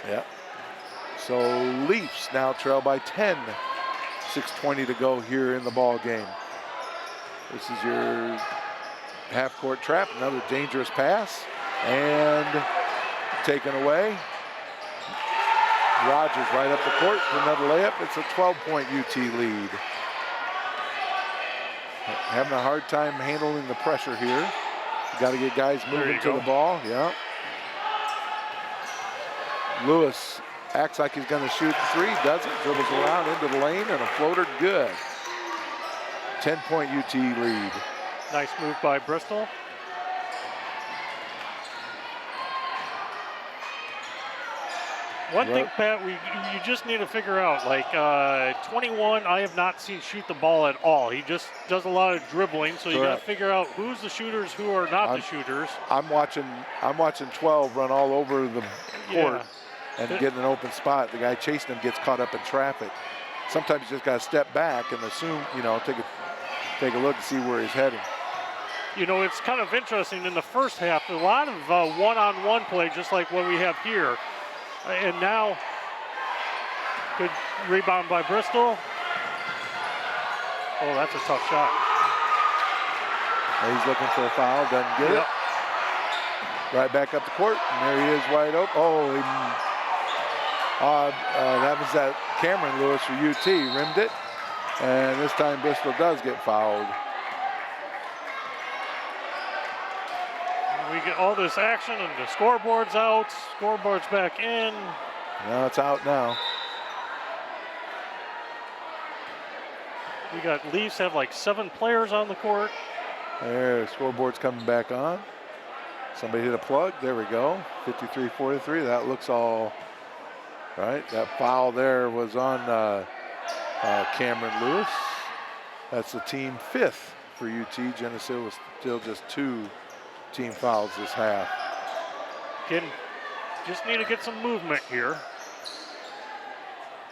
Yeah. So Leafs now trail by 10. 6:20 to go here in the ball game. This is your half-court trap. Another dangerous pass and taken away. Rogers right up the court for another layup. It's a 12-point UT lead. Having a hard time handling the pressure here. Got to get guys moving to the ball. Yeah. Lewis acts like he's going to shoot the 3, doesn't, dribbles around into the lane, and a floater good. 10-point UT lead. Nice move by Bristol. One thing, Pat, you just need to figure out, like 21, I have not seen shoot the ball at all. He just does a lot of dribbling, so you got to figure out who's the shooters, who are not the shooters. I'm watching 12 run all over the court and get in an open spot. The guy chasing him gets caught up in traffic. Sometimes you just got to step back and assume, take a look and see where he's heading. you know, it's kind of interesting in the first half, a lot of one-on-one play, just like what we have here. And now, good rebound by Bristol. Oh, that's a tough shot. He's looking for a foul, doesn't get it. Right back up the court, and there he is wide open. Oh, that was that Cameron Lewis for UT, rimmed it. And this time Bristol does get fouled. We get all this action, and the scoreboard's out. Scoreboard's back in. No, it's out now. We got Leafs have like 7 players on the court. There, the scoreboard's coming back on. Somebody hit a plug. There we go. 53-43. That looks all right. That foul there was on Cameron Lewis. That's the team 5th for UT. Geneseo was still just 2 team fouls this half. Just need to get some movement here.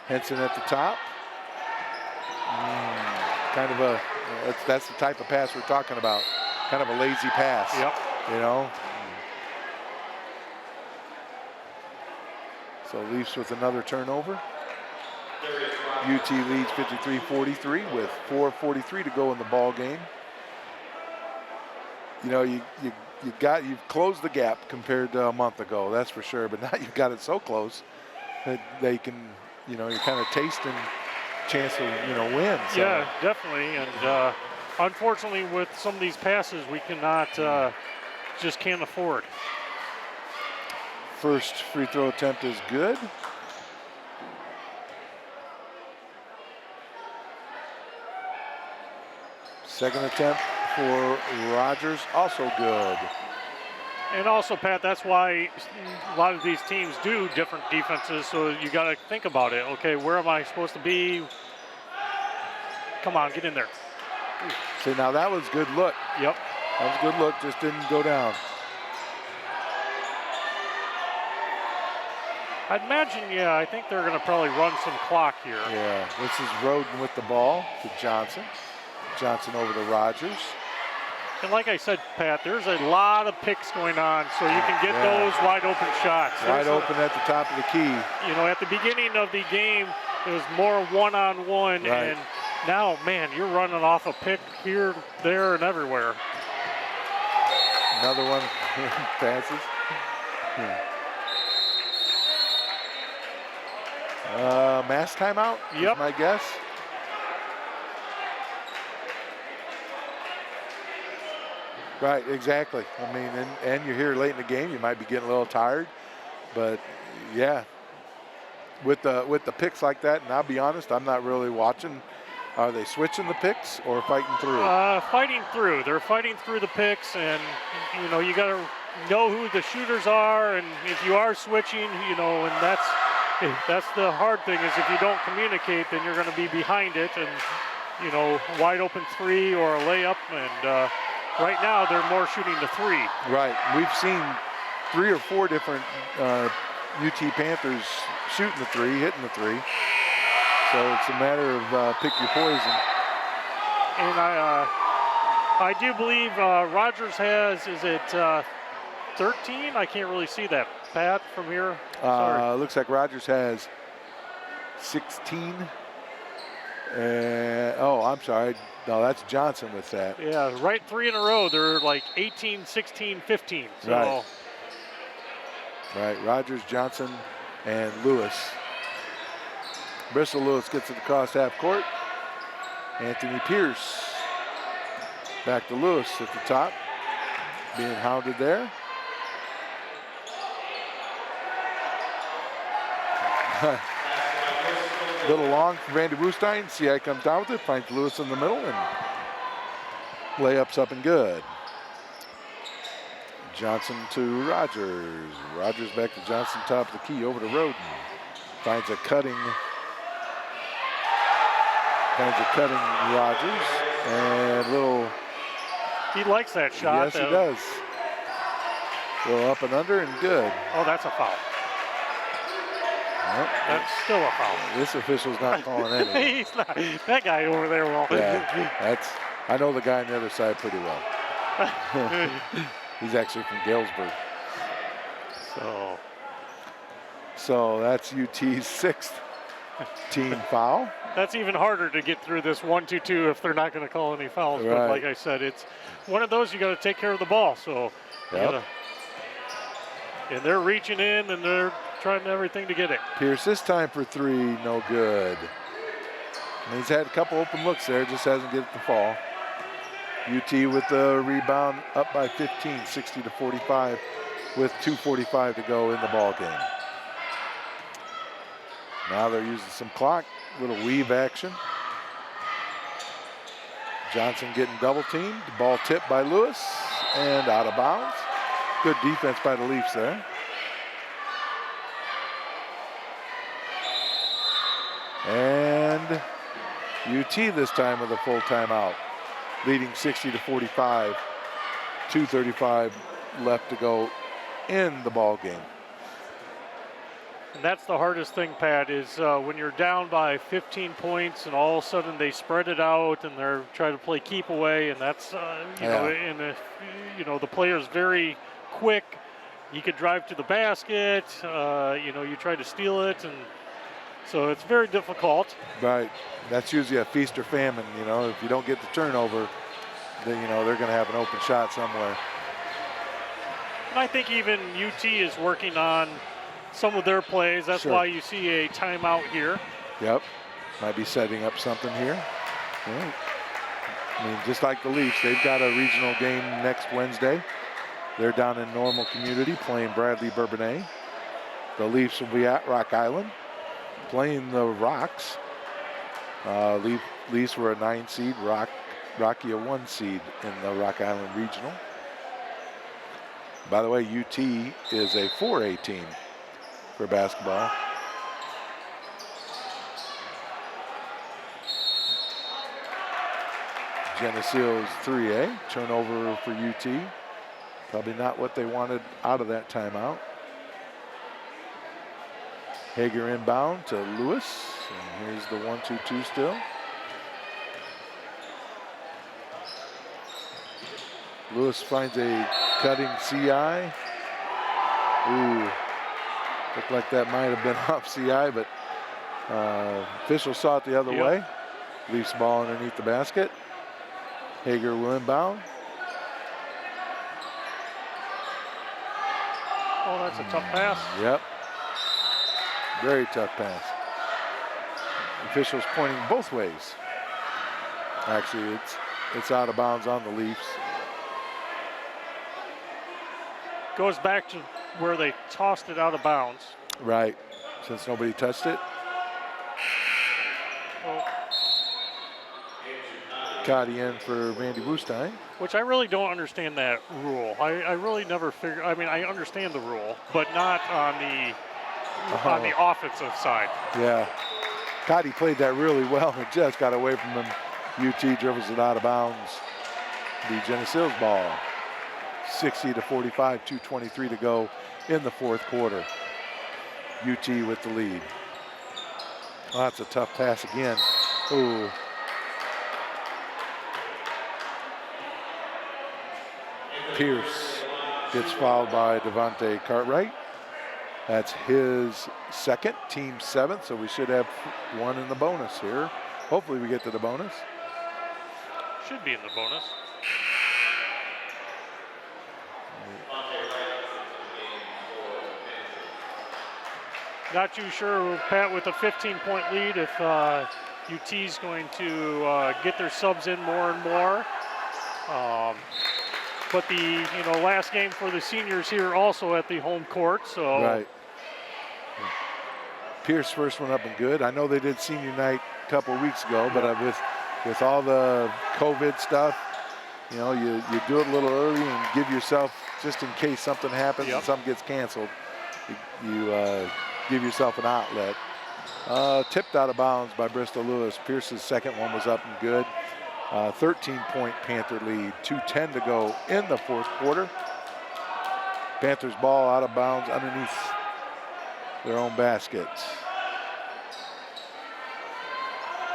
Henson at the top. Kind of a, that's the type of pass we're talking about. Kind of a lazy pass. Yep. You know. So Leafs with another turnover. UT leads 53-43 with 4:43 to go in the ball game. You know, you've closed the gap compared to a month ago, that's for sure. But now you've got it so close that they can, you know, you're kind of tasting chance to, you know, win. So. Yeah, definitely. And unfortunately, with some of these passes, we cannot, just can't afford. First free throw attempt is good. Second attempt for Rogers, also good. And also, Pat, that's why a lot of these teams do different defenses, so you got to think about it. Okay, where am I supposed to be? Come on, get in there. See, now that was good look. Yep. That was a good look, just didn't go down. I'd imagine, yeah, I think they're going to probably run some clock here. Yeah, this is Roden with the ball to Johnson. Johnson over to Rogers. And like I said, Pat, there's a lot of picks going on, so you can get those wide open shots. Wide open at the top of the key. You know, at the beginning of the game, it was more one-on-one, and now, man, you're running off a pick here, there, and everywhere. Another one passes. Mass timeout, yep. Is my guess. Right, exactly. I mean, and you're here late in the game, you might be getting a little tired, but yeah, with the picks like that, and I'll be honest, I'm not really watching. Are they switching the picks or fighting through? Fighting through. They're fighting through the picks, and you know, you got to know who the shooters are, and if you are switching, you know, and that's the hard thing is if you don't communicate, then you're going to be behind it, and you know, wide open 3 or a layup, and right now they're more shooting the 3. Right. We've seen 3 or 4 different UT Panthers shooting the 3, hitting the 3. So it's a matter of pick your poison. And I do believe Rogers has, is it 13? I can't really see that, Pat, from here. Looks like Rogers has 16. Oh, I'm sorry. No, that's Johnson with that. Yeah, right 3 in a row. They're like 18, 16, 15. So. Right, Rogers, Johnson, and Lewis. Bristol Lewis gets it across half court. Anthony Pierce back to Lewis at the top, being hounded there. Little long for Randy Wustein. See how he comes down with it. Finds Lewis in the middle and layups up and good. Johnson to Rogers. Rogers back to Johnson, top of the key, over to Roden. Finds a cutting Rogers. And little. He likes that shot. Yes, he does. Little up and under and good. Oh, that's a foul. Nope. That's still a foul. This official's not calling anything. He's not. That guy over there will. Yeah, I know the guy on the other side pretty well. He's actually from Galesburg. So that's UT's 6th team foul. that's even harder to get through this 1-2-2 if they're not going to call any fouls. Right. But like I said, it's one of those you got to take care of the ball. So, you Yep. gotta, and they're reaching in and they're trying everything to get it. Pierce this time for 3, no good. And he's had a couple open looks there, just hasn't get it to fall. UT with the rebound, up by 15, 60-45, with 2:45 to go in the ball game. Now they're using some clock, little weave action. Johnson getting double teamed, ball tipped by Lewis, and out of bounds. Good defense by the Leafs there. And UT this time with a full timeout, leading 60-45, 2:35 left to go in the ball game. And that's the hardest thing, Pat, is when you're down by 15 points and all of a sudden they spread it out and they're trying to play keep away, and that's the player's very quick. You could drive to the basket. You try to steal it, and so it's very difficult. Right, that's usually a feast or famine. If you don't get the turnover, then they're going to have an open shot somewhere. And I think even UT is working on some of their plays. That's Sure. why you see a timeout here. Yep, might be setting up something here. Yeah. I mean, just like the Leafs, they've got a regional game next Wednesday. They're down in Normal Community playing Bradley Bourbonnais. The Leafs will be at Rock Island playing the Rocks. Leafs were a 9 seed, Rocky a 1 seed in the Rock Island Regional. By the way, UT is a 4A team for basketball. Geneseo's 3A, turnover for UT. Probably not what they wanted out of that timeout. Hager inbound to Lewis, and here's the 1-2-2 still. Lewis finds a cutting CI. Ooh, looked like that might have been off CI, but official saw it the other way. Leafs ball underneath the basket. Hager will inbound. Oh, that's a tough pass. Yep. Very tough pass. Officials pointing both ways. Actually, it's out of bounds on the Leafs. Goes back to where they tossed it out of bounds. Right, since nobody touched it. Oh, Cotty in for Randy Wustein. which I really don't understand that rule. I really never figure. I mean, I understand the rule, but not on the offensive side. Yeah, Cotty played that really well and just got away from him. UT dribbles it out of bounds. The Geneseo's ball. 60-45, 2:23 to go in the fourth quarter. UT with the lead. Oh, that's a tough pass again. Ooh. Pierce gets fouled by Devontae Cartwright. That's his second, team 7th, so we should have one in the bonus here. Hopefully we get to the bonus. Should be in the bonus. Not too sure, Pat, with a 15-point lead, if UT's going to get their subs in more and more. But the last game for the seniors here also at the home court, so Right. Pierce first one up and good. I know they did senior night a couple weeks ago, but with all the COVID stuff, you do it a little early and give yourself, just in case something happens and something gets canceled, you give yourself an outlet. Tipped out of bounds by Bristol Lewis. Pierce's second one was up and good. 13-point Panther lead, 2:10 to go in the fourth quarter. Panthers ball out of bounds underneath their own basket.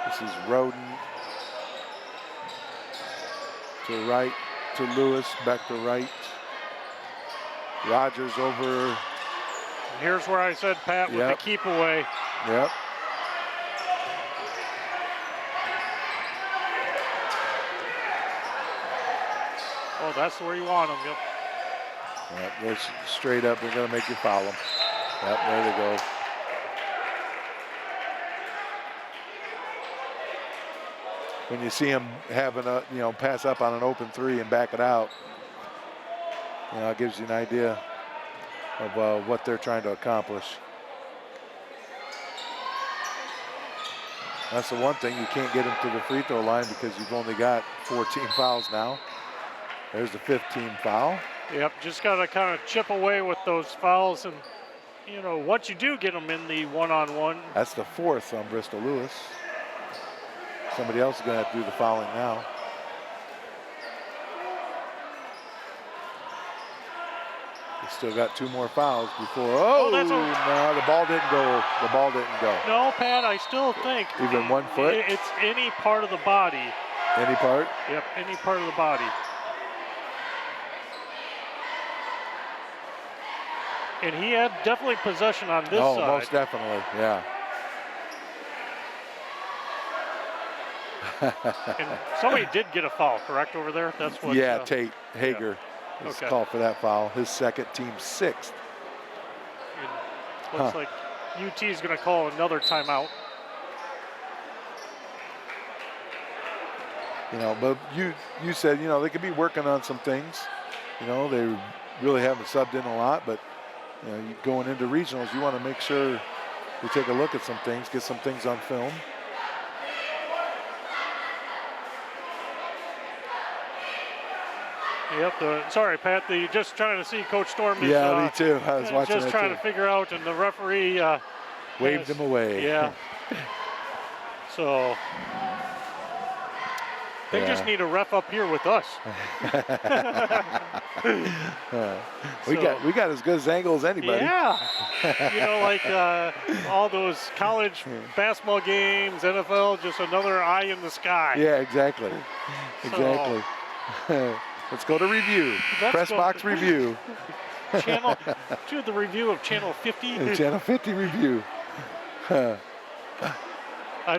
This is Roden to right to Lewis, back to right. Rogers over. Here's where I said Pat with the keep away. Yep. Oh, that's where you want them. Yep. Yep, that's straight up. They're going to make you foul them. Yep, there they go. When you see them having a, pass up on an open three and back it out, it gives you an idea of what they're trying to accomplish. That's the one thing, you can't get them to the free throw line because you've only got 14 fouls now. There's the 15 foul. Yep, just got to kind of chip away with those fouls. And, once you do get them in the one-on-one. That's the 4th on Bristol Lewis. Somebody else is going to have to do the fouling now. They still got 2 more fouls before. Oh, no, the ball didn't go. The ball didn't go. No, Pat, I still think. Even 1 foot? It's any part of the body. Any part? Yep, any part of the body. And he had definitely possession on this side. Oh, most definitely, yeah. And somebody did get a foul, correct, over there? That's what. Yeah, Tate Hager is called for that foul. His second, team 6th. Looks like UT is going to call another timeout. But you said, they could be working on some things. They really haven't subbed in a lot, but going into regionals, you want to make sure you take a look at some things, get some things on film. Yep. Sorry, Pat. Just trying to see Coach Storm. Yeah, me too. I was watching just trying to figure out, and the referee waved him away. Yeah. So they just need a ref up here with us. We got as good as angle as anybody. Yeah. Like all those college basketball games, NFL, just another eye in the sky. Yeah, exactly. Exactly. Let's go to review. Press box review. Do the review of Channel 50. Channel 50 review. I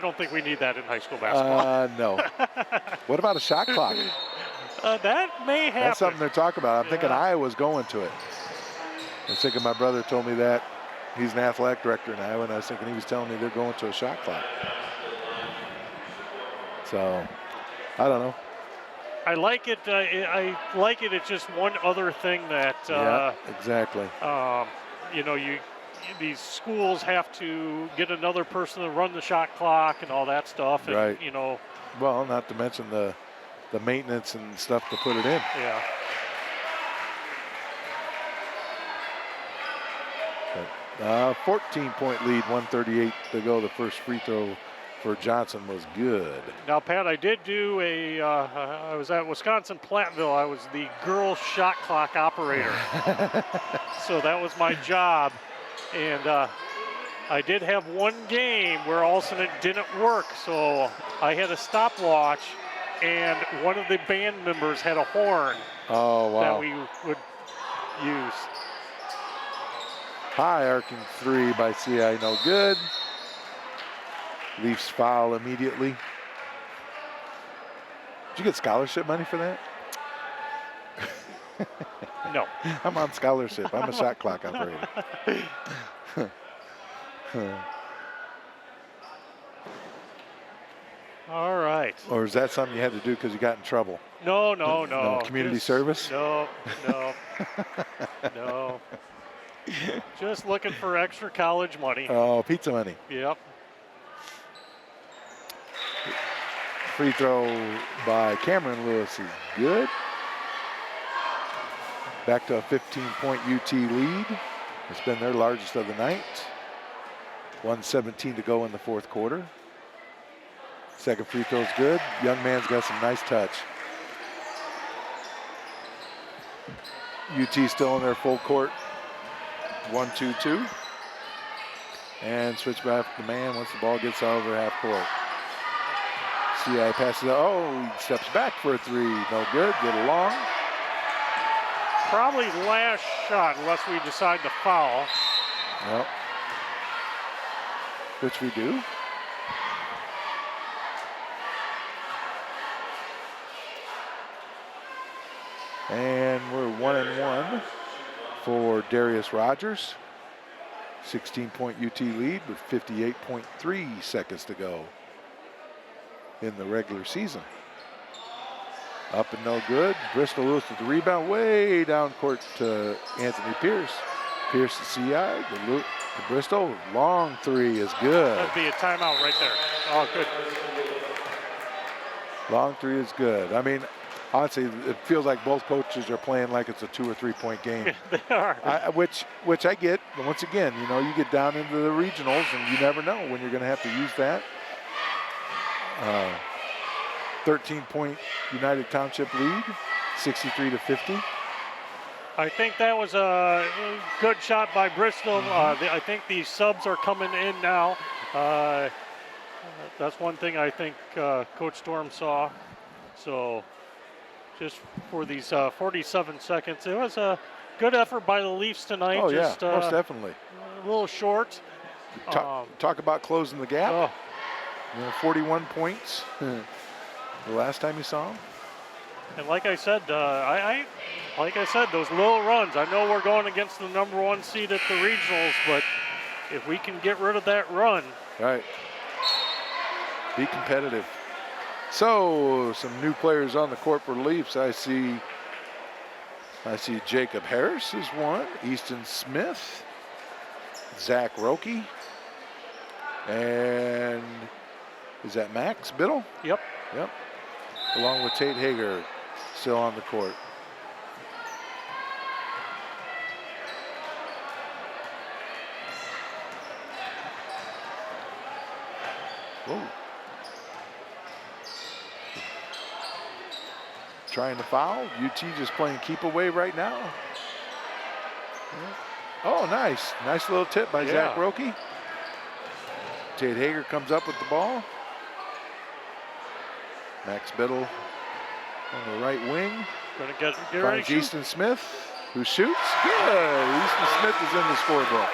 don't think we need that in high school basketball. No. What about a shot clock? That may happen. That's something they're talking about. I'm thinking Iowa's going to it. I was thinking my brother told me that. He's an athletic director in Iowa, and I was thinking he was telling me they're going to a shot clock. So, I don't know. I like it. I like it. It's just one other thing that. Yeah, exactly. These schools have to get another person to run the shot clock and all that stuff. And, right. Well, not to mention the maintenance and stuff to put it in. Yeah. But, 14-point lead, 1:38 to go. The first free throw for Johnson was good. Now, Pat, I did do I was at Wisconsin Platteville. I was the girls shot clock operator. So that was my job. And I did have one game where all of a sudden it didn't work. So I had a stopwatch, and one of the band members had a horn that we would use. High arcing 3 by CI, no good. Leafs foul immediately. Did you get scholarship money for that? No. I'm on scholarship. I'm a shot clock operator. All right. Or is that something you had to do because you got in trouble? No. Community service? No. Just looking for extra college money. Oh, pizza money. Yep. Free throw by Cameron Lewis is good. Back to a 15-point UT lead. It's been their largest of the night. 1:17 to go in the fourth quarter. Second free throw is good. Young man's got some nice touch. UT still in their full court. 1-2-2. And switch back to man once the ball gets over half court. CI passes it. Oh, he steps back for a three. No good. Get along. Probably last shot unless we decide to foul. Yep. Which we do. And we're 1-1 for Darius Rogers. 16-point UT lead with 58.3 seconds to go in the regular season. Up and no good. Bristol Lewis with the rebound way down court to Anthony Pierce. Pierce to CI, to Bristol. Long three is good. That'd be a timeout right there. Oh, good. Long three is good. I mean, honestly, it feels like both coaches are playing like it's a 2 or 3 point game. They are. Which I get. But once again, you know, you get down into the regionals and you never know when you're going to have to use that. 13-point United Township lead, 63-50. I think that was a good shot by Bristol. I think these subs are coming in now. That's one thing I think Coach Storm saw. So just for these 47 seconds, it was a good effort by the Leafs tonight. Oh, just, yeah, most definitely. A little short. Talk about closing the gap. Oh. You know, 41 points the last time you saw him. And like I said, those little runs. I know we're going against the #1 seed at the regionals, but if we can get rid of that run, right, be competitive. So some new players on the court for the Leafs. I see Jacob Harris is one, Easton Smith, Zach Roque, and is that Max Biddle? Yep. Along with Tate Hager, still on the court. Whoa. Trying to foul. UT just playing keep away right now. Oh, nice. Nice little tip by Zach Roque. Tate Hager comes up with the ball. Max Biddle on the right wing. Gonna get ready to shoot. Easton Smith, who shoots. Good. Easton Smith is in the scorebook.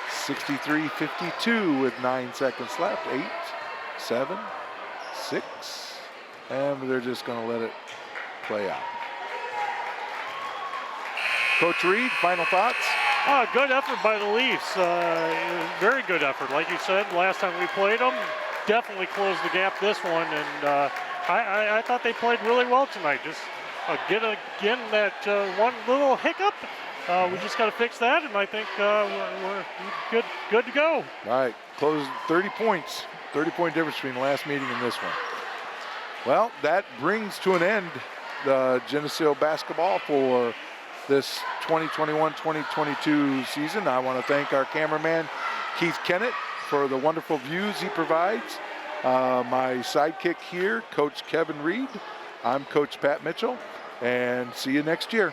63-52 with 9 seconds left. 8, 7, 6, and they're just going to let it play out. Coach Reed, final thoughts? Oh, good effort by the Leafs. Very good effort. Like you said, last time we played them, definitely closed the gap this one, and I thought they played really well tonight. Just again that one little hiccup. We just got to fix that, and I think we're good to go. All right, closed 30 points. 30-point difference between the last meeting and this one. Well, that brings to an end the Geneseo basketball for this 2021-2022 season. I want to thank our cameraman, Keith Kennett, for the wonderful views he provides. My sidekick here, Coach Kevin Reed. I'm Coach Pat Mitchell, and see you next year.